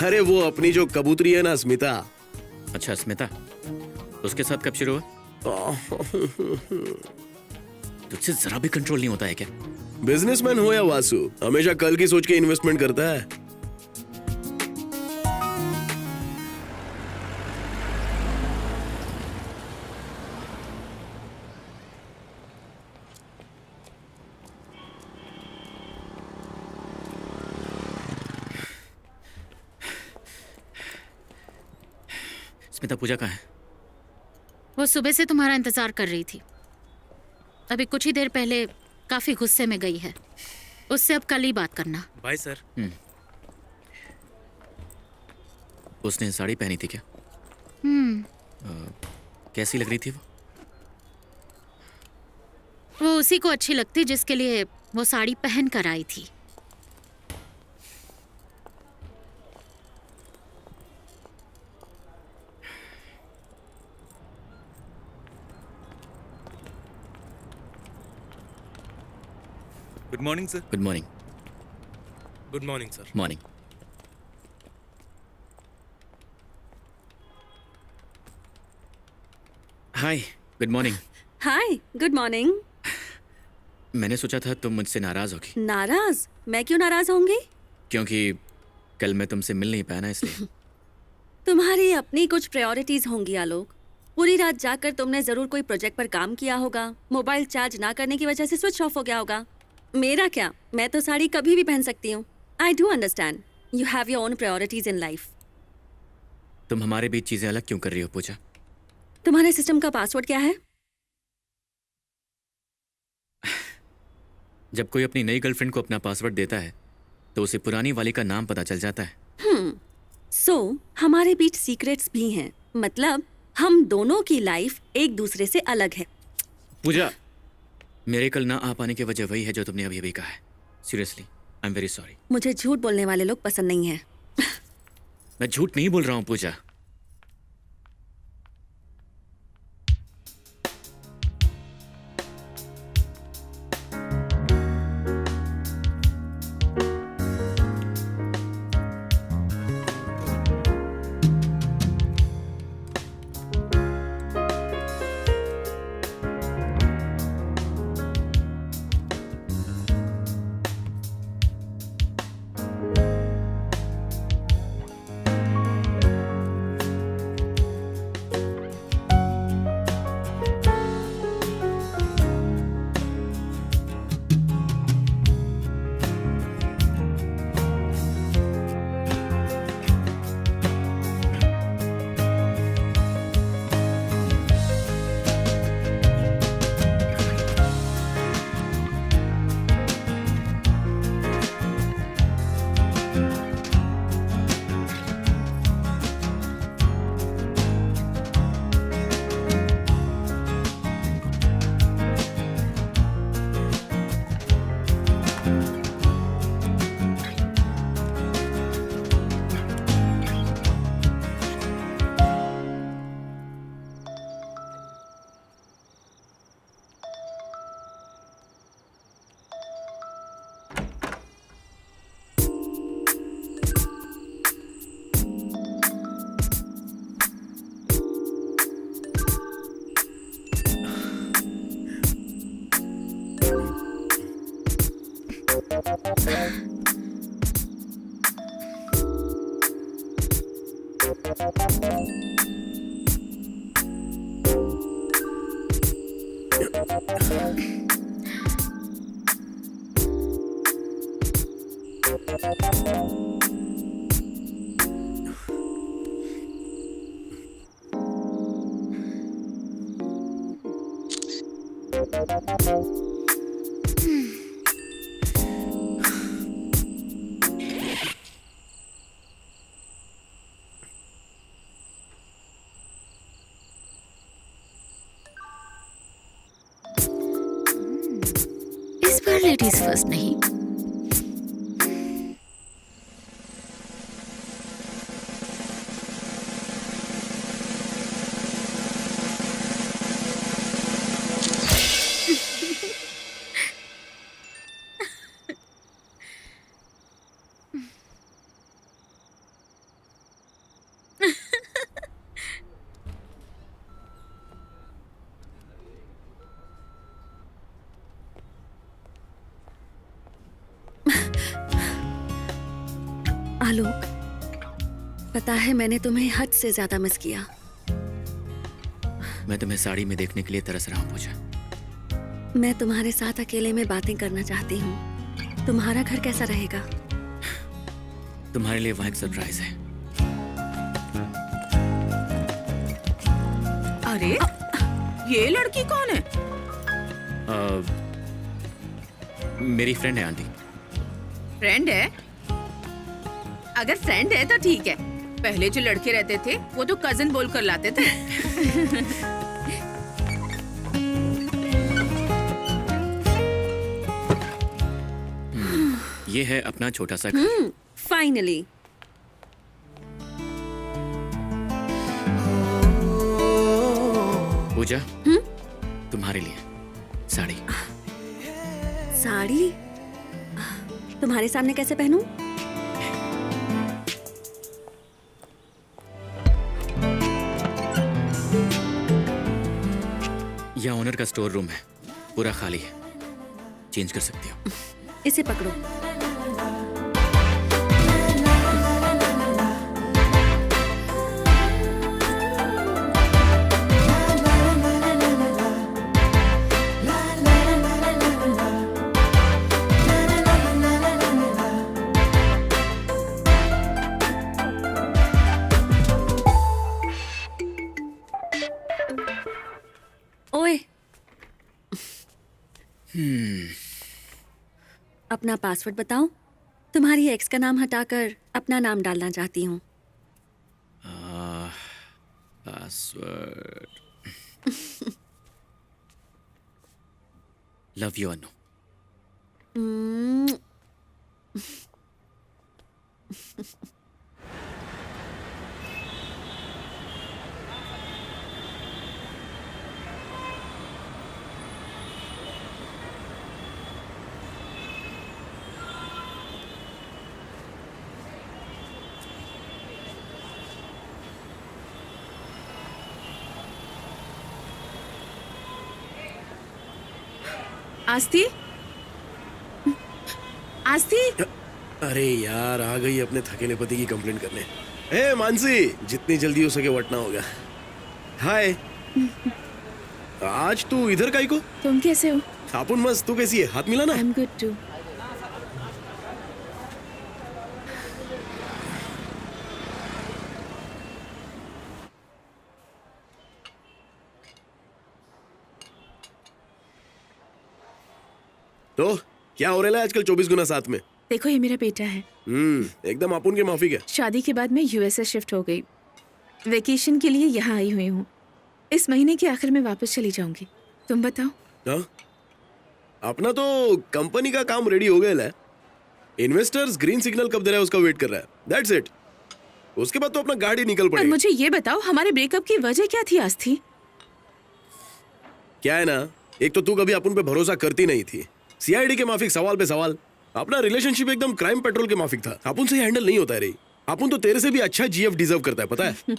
अरे वो अपनी जो कबूतरी है ना, स्मिता। अच्छा स्मिता, उसके साथ कब शुरू हुआ? तुझसे जरा भी कंट्रोल नहीं होता है क्या? बिजनेसमैन हो या वासु, हमेशा कल की सोच के इन्वेस्टमेंट करता है। स्मिता, पूजा कहाँ है? वो सुबह से तुम्हारा इंतजार कर रही थी। अभी कुछ ही देर पहले काफी गुस्से में गई है। उससे अब कल ही बात करना। Bye sir. उसने साड़ी पहनी थी क्या? कैसी लग रही थी वो? वो उसी को अच्छी लगती जिसके लिए वो साड़ी पहन कर आई थी। Good morning sir. Good morning. Good morning sir. Morning. Hi, good morning. Hi good morning. मैंने सोचा था तुम मुझसे नाराज होगी, नाराज? मैं क्यों नाराज होंगी? क्योंकि कल मैं तुमसे मिल नहीं पाया ना, इसलिए। तुम्हारी अपनी कुछ प्रायोरिटीज होंगी आलोक। पूरी रात जाकर तुमने जरूर कोई प्रोजेक्ट पर काम किया होगा। मोबाइल चार्ज ना करने की वजह से स्विच ऑफ हो गया होगा। मेरा क्या, मैं तो साड़ी कभी भी पहन सकती हूँ। I do understand you have your own priorities in life. तुम हमारे बीच चीजें अलग क्यों कर रही हो पूजा? तुम्हारे सिस्टम का पासवर्ड क्या है? जब कोई अपनी नई गर्लफ्रेंड को अपना पासवर्ड देता है तो उसे पुरानी वाली का नाम पता चल जाता है। सो हमारे बीच सीक्रेट्स भी हैं। मतलब हम दोनों की लाइफ एक दूसरे से अलग है। पूजा, मेरे कल ना आ पाने की वजह वही है जो तुमने अभी अभी कहा है। Seriously I am very sorry. मुझे झूठ बोलने वाले लोग पसंद नहीं हैं। मैं झूठ नहीं बोल रहा हूँ पूजा। इस बार लेडीज फर्स्ट नहीं। आलोक, पता है मैंने तुम्हें हद से ज्यादा मिस किया। मैं तुम्हें साड़ी में देखने के लिए तरस रहा हूँ पूजा। मैं तुम्हारे साथ अकेले में बातें करना चाहती हूँ। तुम्हारा घर कैसा रहेगा? तुम्हारे लिए वहाँ एक सरप्राइज है। अरे ये लड़की कौन है? मेरी फ्रेंड है आंटी। फ्रेंड है? अगर फ्रेंड है तो ठीक है। पहले जो लड़के रहते थे वो तो कजन बोलकर लाते थे। ये है अपना छोटा सा घर। फाइनली। पूजा, तुम्हारे लिए साड़ी। साड़ी? तुम्हारे सामने कैसे पहनूं? यह ओनर का स्टोर रूम है, पूरा खाली है, चेंज कर सकती हो। इसे पकड़ो। ओए, अपना पासवर्ड बताओ। तुम्हारी एक्स का नाम हटाकर अपना नाम डालना चाहती हूँ। पासवर्ड लव यू अनु। आस्ती, आस्ती। अरे यार, आ गई अपने थकेले पति की कंप्लेंट करने। ए मानसी, जितनी जल्दी हो सके वटना होगा। हाय। आज तू इधर काई को? तुम कैसे हो? अपन मस्त, तू कैसी है? हाथ मिला ना? I am good too. तो क्या हो रहा है आजकल 24 गुना साथ में? देखो, ये मेरा बेटा है। एकदम अपन के माफी है। शादी के बाद मैं यूएसए शिफ्ट हो गई। वेकेशन के लिए यहाँ आई हुई हूँ। इस महीने के आखिर में वापस चली जाऊंगी। तुम बताओ। हाँ? अपना तो कंपनी का काम रेडी हो गया है। इन्वेस्टर्स ग्रीन सिग्नल कब दे रहा है उसका वेट कर रहा है। That's it. उसके बाद तो अपना गाड़ी निकल पर पड़ेगा। मुझे ये बताओ, हमारे ब्रेकअप की वजह क्या थी आस्थी? क्या है ना, एक तो तू कभी अपन पे भरोसा करती नहीं थी। सीआईडी के माफिक सवाल पे सवाल। अपना रिलेशनशिप एकदम क्राइम पेट्रोल के माफिक था। अपन से हैंडल नहीं होता है रे। अपन तो तेरे से भी अच्छा जीएफ डिजर्व करता है, पता है?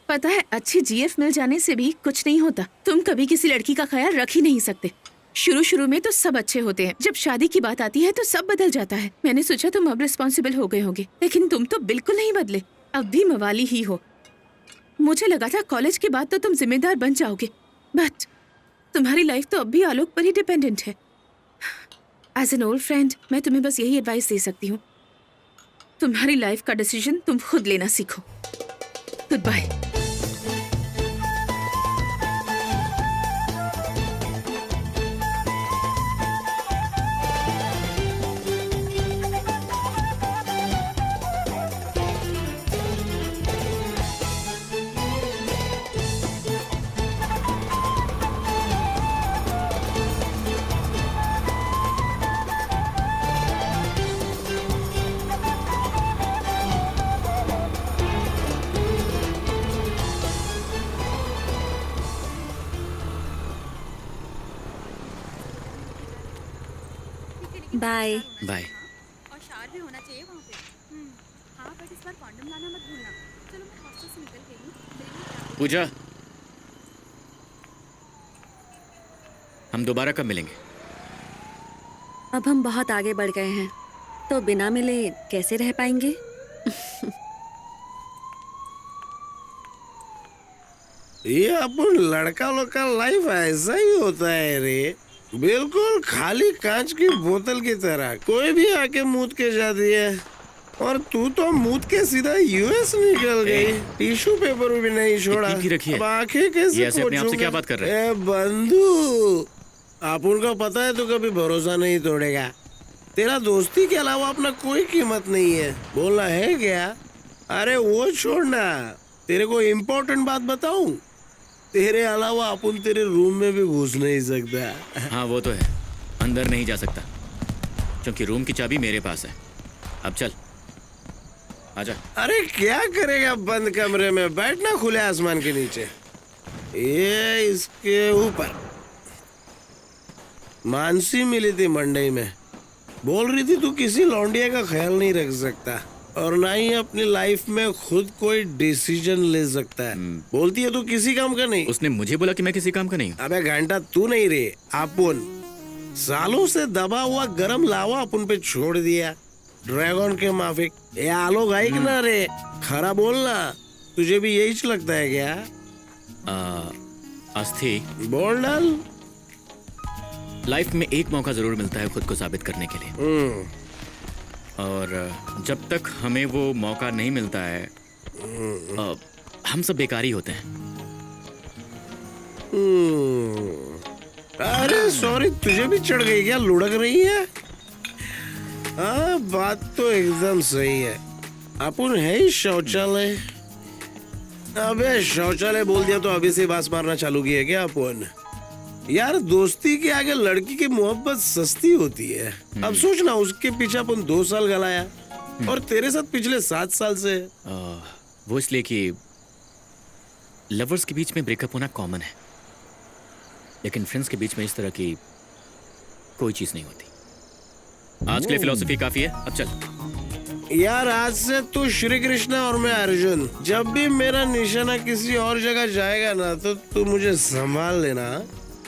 पता है, अच्छी जीएफ मिल जाने से भी कुछ नहीं होता। तुम कभी किसी लड़की का ख्याल रख ही नहीं सकते। शुरू में तो सब अच्छे होते हैं, जब शादी की बात आती है तो सब बदल जाता है। मैंने सोचा तुम अब रिस्पॉन्सिबल हो गए होगे, लेकिन तुम तो बिल्कुल नहीं बदले। अब भी मवाली ही हो। मुझे लगा था कॉलेज के बाद तो तुम जिम्मेदार बन जाओगे, बट तुम्हारी लाइफ तो अब भी आलोक पर ही डिपेंडेंट है। एज एन ओल्ड फ्रेंड, मैं तुम्हें बस यही एडवाइस दे सकती हूँ, तुम्हारी लाइफ का डिसीजन तुम खुद लेना सीखो। Good bye. Bye bye. और शावर भी होना चाहिए वहाँ पे। हाँ, बट इस बार कॉन्डम लाना मत भूलना। चलो, मैं हॉस्टल से निकल गई हूँ। पूजा, हम दोबारा कब मिलेंगे? अब हम बहुत आगे बढ़ गए हैं, तो बिना मिले कैसे रह पाएंगे? ये अपन लड़का लोग का लाइफ ऐसा ही होता है रे, बिल्कुल खाली कांच की बोतल की तरह। कोई भी आके मूत के जाती है, और तू तो मूत के सीधा यूएस निकल गई। टिश्यू पेपर भी नहीं छोड़ा। इतनी रखी है। अब आंखें कैसे ये ऐसे अपने आप से क्या बात कर रहे हैं? ए बंधु, अपन को पता है तू कभी भरोसा नहीं तोड़ेगा। तेरा दोस्ती के अलावा अपना कोई कीमत नहीं है। बोलना है क्या? अरे वो छोड़ना, तेरे को इम्पोर्टेंट बात बताऊं? तेरे अलावा अपन तेरे रूम में भी घुस नहीं सकता। हाँ, वो तो है, अंदर नहीं जा सकता, क्योंकि रूम की चाबी मेरे पास है। अब चल, आजा। अरे क्या करेगा बंद कमरे में? बैठना खुले आसमान के नीचे। ये इसके ऊपर मानसी मिली थी मंडई में। बोल रही थी तू किसी लौंडिया का ख्याल नहीं रख सकता और ना ही अपनी लाइफ में खुद कोई डिसीजन ले सकता है। बोलती है तू किसी काम का नहीं। उसने मुझे बोला कि मैं किसी काम का नहीं हूँ। अबे घंटा तू नहीं रे, अपन सालों से दबा हुआ गरम लावा अपन पे छोड़ दिया। ड्रैगन के माफिक ये आलो गाइक ना रे, खरा बोलना। तुझे भी यही लगता है क्या? अस्थि, बोल डाल। लाइफ में एक मौका जरूर मिलता है खुद को साबित करने के लिए, और जब तक हमें वो मौका नहीं मिलता है हम सब बेकार ही होते हैं। अरे सॉरी, तुझे भी चढ़ गई क्या? लुढ़क रही है? हाँ, बात तो एकदम सही है। अपन है ही शौचालय। अबे शौचालय बोल दिया तो अभी से बास मारना चालू की है क्या अपन? यार दोस्ती के आगे लड़की की मोहब्बत सस्ती होती है। अब सोच ना, उसके पीछे अपन 2 साल गलाया और तेरे साथ पिछले 7 साल से। वो इसलिए कि लवर्स के बीच में ब्रेकअप होना कॉमन है, लेकिन फ्रेंड्स के बीच में इस तरह की कोई चीज नहीं होती। आज के लिए फिलॉसफी काफी है, अब चल। यार आज से तू श्री कृष्ण और मैं अर्जुन। जब भी मेरा निशाना किसी और जगह जाएगा ना तो तू मुझे संभाल लेना।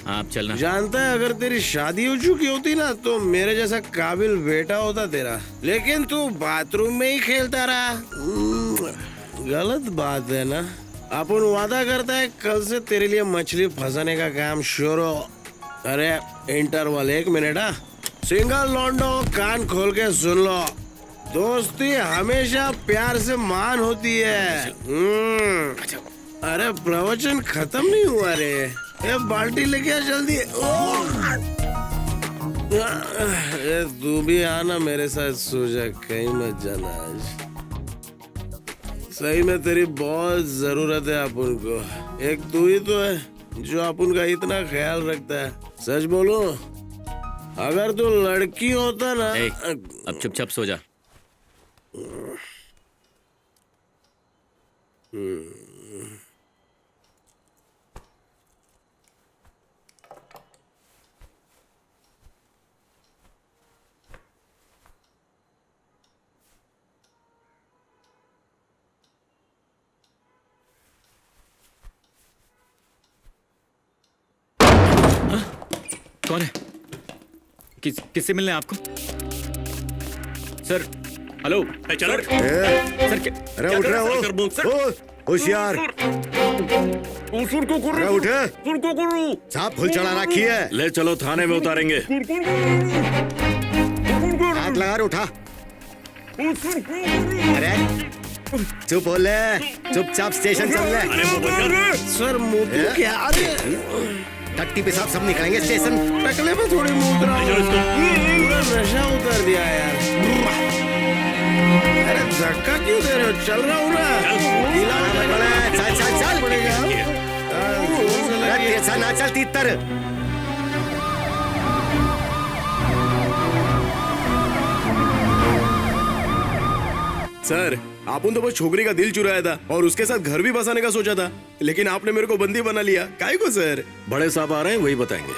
आप चलना। जानता है अगर तेरी शादी हो चुकी होती ना तो मेरे जैसा काबिल बेटा होता तेरा, लेकिन तू बाथरूम में ही खेलता रहा। गलत बात है ना? अपन वादा करता है कल से तेरे लिए मछली फंसाने का काम शुरू। अरे इंटरवल 1 मिनट। सिंगल लौंडो कान खोल के सुन लो, दोस्ती हमेशा प्यार से मान होती है। अरे प्रवचन खत्म नहीं हुआ रे, ये बाल्टी लेके आ जल्दी। तू भी आना मेरे साथ, सो जा, कहीं मत जाना आज। सही में तेरी बहुत जरूरत है अपन को। एक तू ही तो है जो अपन का इतना ख्याल रखता है। सच बोलूं, अगर तू लड़की होता ना। अब चुपचाप सो जा। कौन है? किससे मिलना है आपको? Sir hello. चलो सर अरे उठ रहे हो? होशियार, अरे उठे। साहब फुल चढ़ा रखी है। ले चलो थाने में उतारेंगे। हाथ लगा उठा। अरे चुप हो ले, चुपचाप स्टेशन चल ले। सर मोदी क्या? टट्टी पेशाब सब निकलेंगे स्टेशन। टकले में थोड़ी मूत रहा हूँ, पूरा नशा उतर दिया यार। अरे धक्का क्यों दे रहे हो? चल रहा हूँ ना। चल चल चल। ऐसा ना चल तीतर। सर आपने तो बस छोकरी का दिल चुराया था और उसके साथ घर भी बसाने का सोचा था, लेकिन आपने मेरे को बंदी बना लिया। काहे को सर? बड़े साहब आ रहे हैं, वही बताएंगे।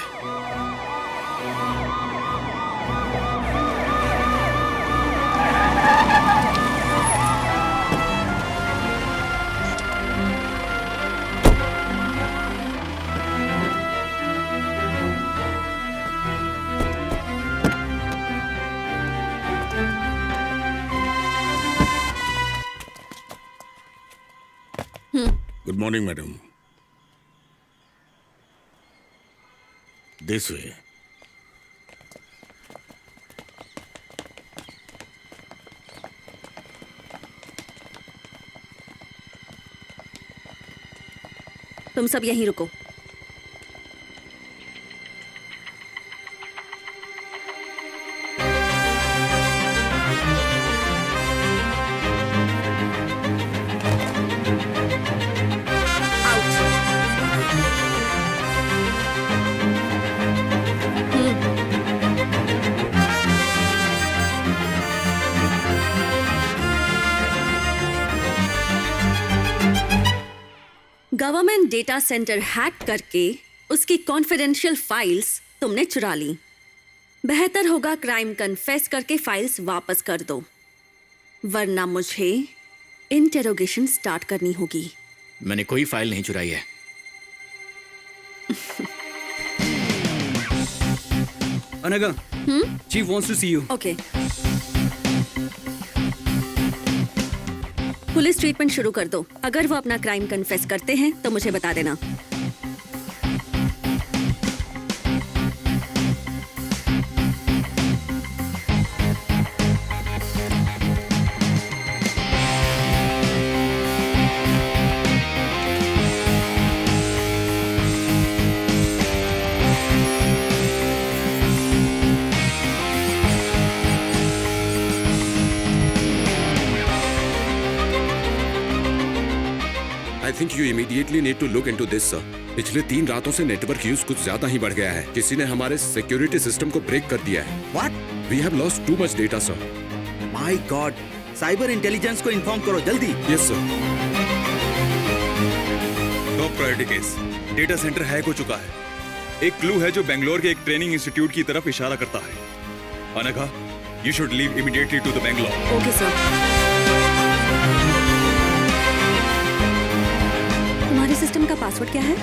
Good morning, madam. This way. तुम सब यहीं रुको। गवर्नमेंट डेटा सेंटर हैक करके उसकी कॉन्फिडेंशियल फाइल्स तुमने चुरा ली। बेहतर होगा क्राइम कन्फेस करके फाइल्स वापस कर दो, वरना मुझे इंटेरोगेशन स्टार्ट करनी होगी। मैंने कोई फाइल नहीं चुराई है। अनगा, chief wants to see you. Okay. Police treatment शुरू कर दो। अगर वो अपना क्राइम कन्फेस करते हैं तो मुझे बता देना। I think you immediately need to look into this, sir. पिछले 3 रातों से नेटवर्क यूज कुछ ज्यादा ही बढ़ गया है। किसी ने हमारे सिक्योरिटी सिस्टम को ब्रेक कर दिया है। What? We have lost too much data, sir. My God! Cyber intelligence को इन्फॉर्म करो जल्दी। Yes, sir. Top priority case. Data centre hack हो चुका है। एक क्लू है जो बेंगलोर के एक ट्रेनिंग इंस्टीट्यूट की तरफ इशारा करता है। Anagha, you should leave immediately to the Bangalore. Okay sir. तुम्हारे सिस्टम का पासवर्ड क्या है?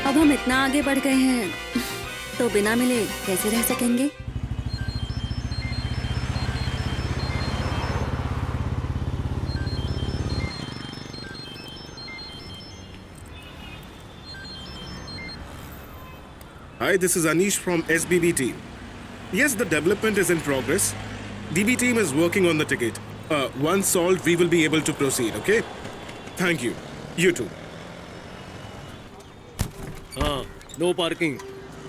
अब हम इतना आगे बढ़ गए हैं तो बिना मिले कैसे रह सकेंगे? Hi, this is Anish from SBB team. Yes, the development is in progress. DB team is working on the ticket. Once solved, we will be able to proceed, okay? Thank you. You too. हाँ, no parking.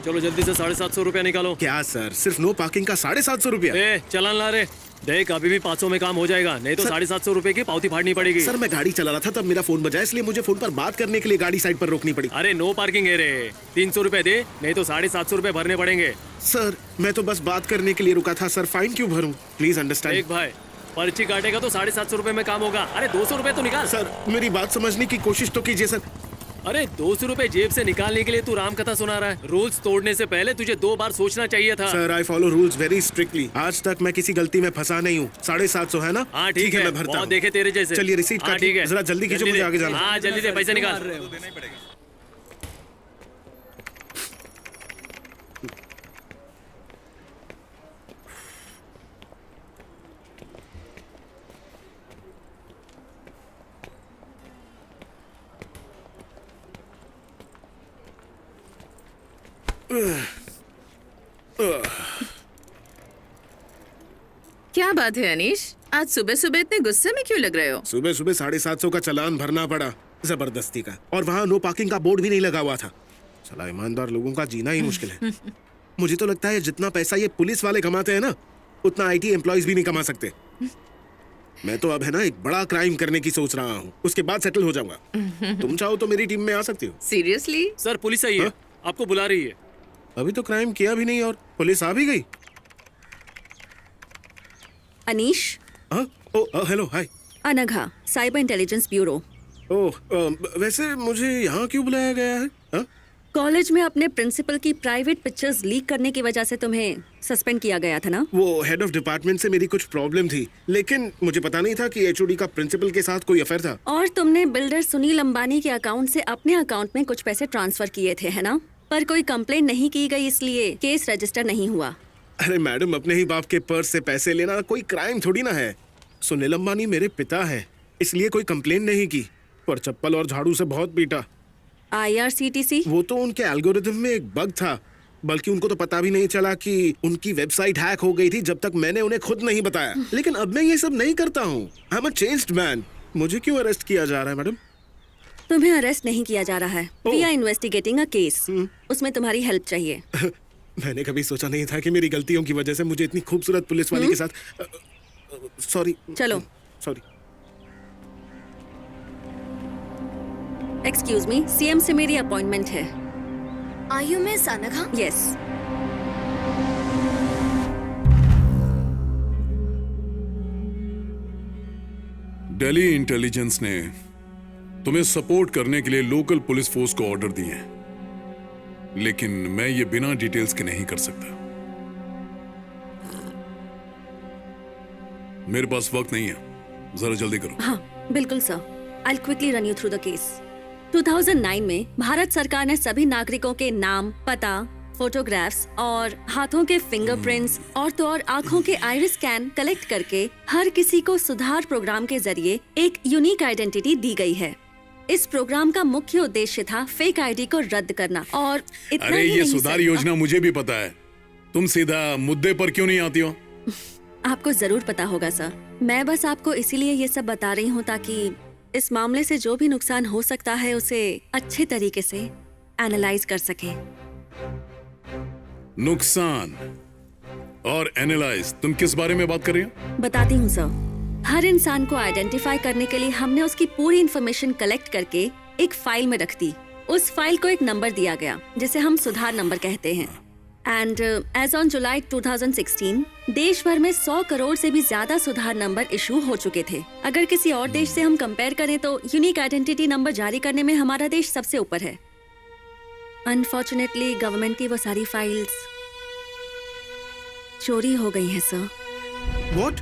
चलो जल्दी से 750 रुपया निकालो। क्या sir, सिर्फ no parking का 750 रुपया? ए, चलान ला रे। देख अभी भी 500 में काम हो जाएगा, नहीं तो 750 रुपए की पावती फाड़नी पड़ेगी। सर मैं गाड़ी चला रहा था तब मेरा फोन बजा, इसलिए मुझे फोन पर बात करने के लिए गाड़ी साइड पर रोकनी पड़ी। अरे नो पार्किंग है रे, 300 रुपए दे, नहीं तो 750 रुपए भरने पड़ेंगे। सर मैं तो बस बात करने के लिए रुका था सर, फाइन क्यों भरूं? Please understand. देख भाई, पर्ची काटेगा तो 750 रुपए में काम होगा। अरे 200 रुपए तो निकाल। सर मेरी बात समझने की कोशिश तो कीजिए सर। अरे 200 रुपए जेब से निकालने के लिए तू राम कथा सुना रहा है। रूल्स तोड़ने से पहले तुझे 2 बार सोचना चाहिए था। Sir I follow rules very strictly. आज तक मैं किसी गलती में फंसा नहीं हूँ। 750 है ना? हाँ ठीक है, मैं भरता बहुत हूँ। देखे तेरे जैसे। चलिए रिसीट हाँ, काटिए। ठीक है। जरा जल्दी कीजिए, मुझे आगे जाना। हाँ जल्दी से पैसे निकाल। क्या बात है अनीश, आज सुबह सुबह इतने गुस्से में क्यों लग रहे हो? सुबह सुबह 750 का चालान भरना पड़ा जबरदस्ती का, और वहाँ नो पार्किंग का बोर्ड भी नहीं लगा हुआ था। साला ईमानदार लोगों का जीना ही मुश्किल है। मुझे तो लगता है जितना पैसा ये पुलिस वाले कमाते हैं ना, उतना आईटी एम्प्लॉयज भी नहीं कमा सकते। मैं तो अब है ना एक बड़ा क्राइम करने की सोच रहा हूँ, उसके बाद सेटल हो जाऊंगा। तुम चाहो तो मेरी टीम में आ सकती हो। सीरियसली? सर पुलिस आई है, आपको बुला रही है। अभी तो क्राइम किया भी नहीं और पुलिस आ भी गई। Anish. Hello hi. Anagha, cyber intelligence bureau. वैसे मुझे यहाँ क्यों बुलाया गया है? कॉलेज में अपने प्रिंसिपल की प्राइवेट पिक्चर्स लीक करने की वजह से तुम्हें सस्पेंड किया गया था ना? वो हेड ऑफ डिपार्टमेंट से मेरी कुछ प्रॉब्लम थी, लेकिन मुझे पता नहीं था कि एचओडी का प्रिंसिपल के साथ कोई अफेयर था। और तुमने बिल्डर सुनील अंबानी के अकाउंट से अपने अकाउंट में कुछ पैसे ट्रांसफर किए थे, है ना? पर कोई कंप्लेंट नहीं की गई, इसलिए केस रजिस्टर नहीं हुआ। अरे मैडम, अपने ही बाप के पर्स से पैसे लेना कोई क्राइम थोड़ी ना है। सुनील अंबानी मेरे पिता है, इसलिए कोई कंप्लेंट नहीं की, पर चप्पल और झाड़ू से बहुत पीटा। IRCTC? वो तो उनके एल्गोरिथम में एक बग था, बल्कि उनको तो पता भी नहीं चला कि उनकी वेबसाइट हैक हो गई थी जब तक मैंने उन्हें खुद नहीं बताया। लेकिन अब मैं ये सब नहीं करता हूँ। I am a changed man. मुझे क्यों अरेस्ट किया जा रहा है मैडम? तुम्हें अरेस्ट नहीं किया जा रहा है। We are investigating a case. उसमें तुम्हारी हेल्प चाहिए। मैंने कभी सोचा नहीं था कि मेरी गलतियों की वजह से मुझे इतनी खूबसूरत पुलिस वाली के साथ। सॉरी। चलो। सॉरी। एक्सक्यूज मी, सीएम से मेरी अपॉइंटमेंट है। Are you Miss Anagha? Yes. Delhi intelligence ने तुम्हें सपोर्ट करने के लिए लोकल पुलिस फोर्स को ऑर्डर दिए हैं, लेकिन मैं ये बिना डिटेल्स के नहीं कर सकता। मेरे पास वक्त नहीं है, जरा जल्दी करो। हाँ बिल्कुल sir, I'll quickly run you through the case. 2009 में भारत सरकार ने सभी नागरिकों के नाम, पता, फोटोग्राफ्स और हाथों के फिंगरप्रिंट्स और तो और आँखों के आइरिस स्कैन कलेक्ट करके हर किसी को सुधार प्रोग्राम के जरिए एक यूनिक आइडेंटिटी दी गई है। इस प्रोग्राम का मुख्य उद्देश्य था फेक आईडी को रद्द करना। और इतना अरे ही ये नहीं सुधार सर, योजना मुझे भी पता है, तुम सीधा मुद्दे पर क्यों नहीं आती हो? आपको जरूर पता होगा सर। मैं बस आपको इसीलिए ये सब बता रही हूँ ताकि इस मामले से जो भी नुकसान हो सकता है उसे अच्छे तरीके से एनालाइज कर सके। नुकसान और एनालाइज, तुम किस बारे में बात कर रही हो? बताती हूँ सर। हर इंसान को आइडेंटिफाई करने के लिए हमने उसकी पूरी इंफॉर्मेशन कलेक्ट करके एक फाइल में रख दी। उस फाइल को एक नंबर दिया गया जिसे हम सुधार नंबर कहते हैं। एंड एज ऑन जुलाई 2016 देश भर में 100 करोड़ से भी ज्यादा सुधार नंबर इशू हो चुके थे। अगर किसी और देश से हम कंपेयर करें तो यूनिक आइडेंटिटी नंबर जारी करने में हमारा देश सबसे ऊपर है। अनफॉर्चुनेटली गवर्नमेंट की वो सारी फाइल्स चोरी हो गई हैं sir. What?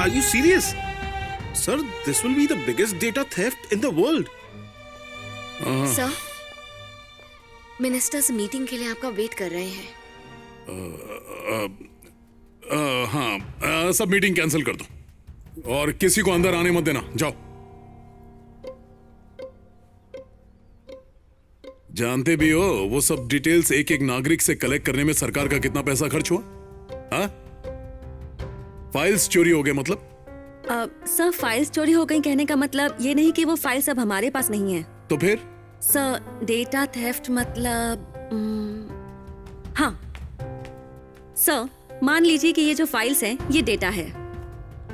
Are you serious? Sir, this will be the biggest data theft in the world. Sir, ministers meeting के लिए आपका वेट कर रहे हैं। हाँ, सब मीटिंग कैंसिल कर दो और किसी को अंदर आने मत देना, जाओ। जानते भी हो वो सब डिटेल्स एक एक नागरिक से कलेक्ट करने में सरकार का कितना पैसा खर्च हुआ? हाँ? फाइल्स चोरी हो गए मतलब? सर, फाइल्स चोरी हो गई कहने का मतलब ये नहीं कि वो फाइल्स अब हमारे पास नहीं है। तो फिर? सर, डेटा थेफ्ट मतलब हाँ सर, मान लीजिए कि ये जो फाइल्स हैं ये डेटा है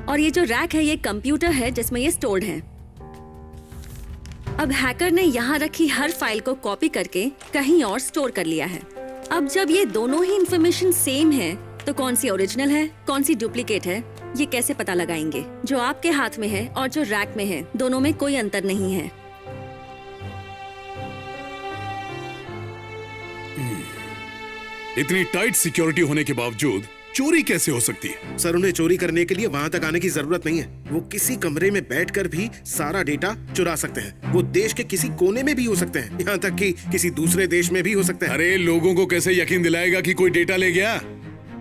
और ये जो रैक है ये कंप्यूटर है जिसमें ये स्टोर्ड है। अब हैकर ने यहाँ रखी हर फाइल को कॉपी करके कहीं और स्टोर कर लिया है। अब जब ये दोनों ही इंफॉर्मेशन सेम है तो कौन सी ओरिजिनल है कौन सी डुप्लीकेट है ये कैसे पता लगाएंगे? जो आपके हाथ में है और जो रैक में है दोनों में कोई अंतर नहीं है। इतनी टाइट सिक्योरिटी होने के बावजूद चोरी कैसे हो सकती है? सर, उन्हें चोरी करने के लिए वहाँ तक आने की जरूरत नहीं है। वो किसी कमरे में बैठकर भी सारा डेटा चुरा सकते हैं। वो देश के किसी कोने में भी हो सकते हैं, यहाँ तक कि किसी दूसरे देश में भी हो सकते हैं। अरे लोगों को कैसे यकीन दिलाएगा कि कोई डेटा ले गया?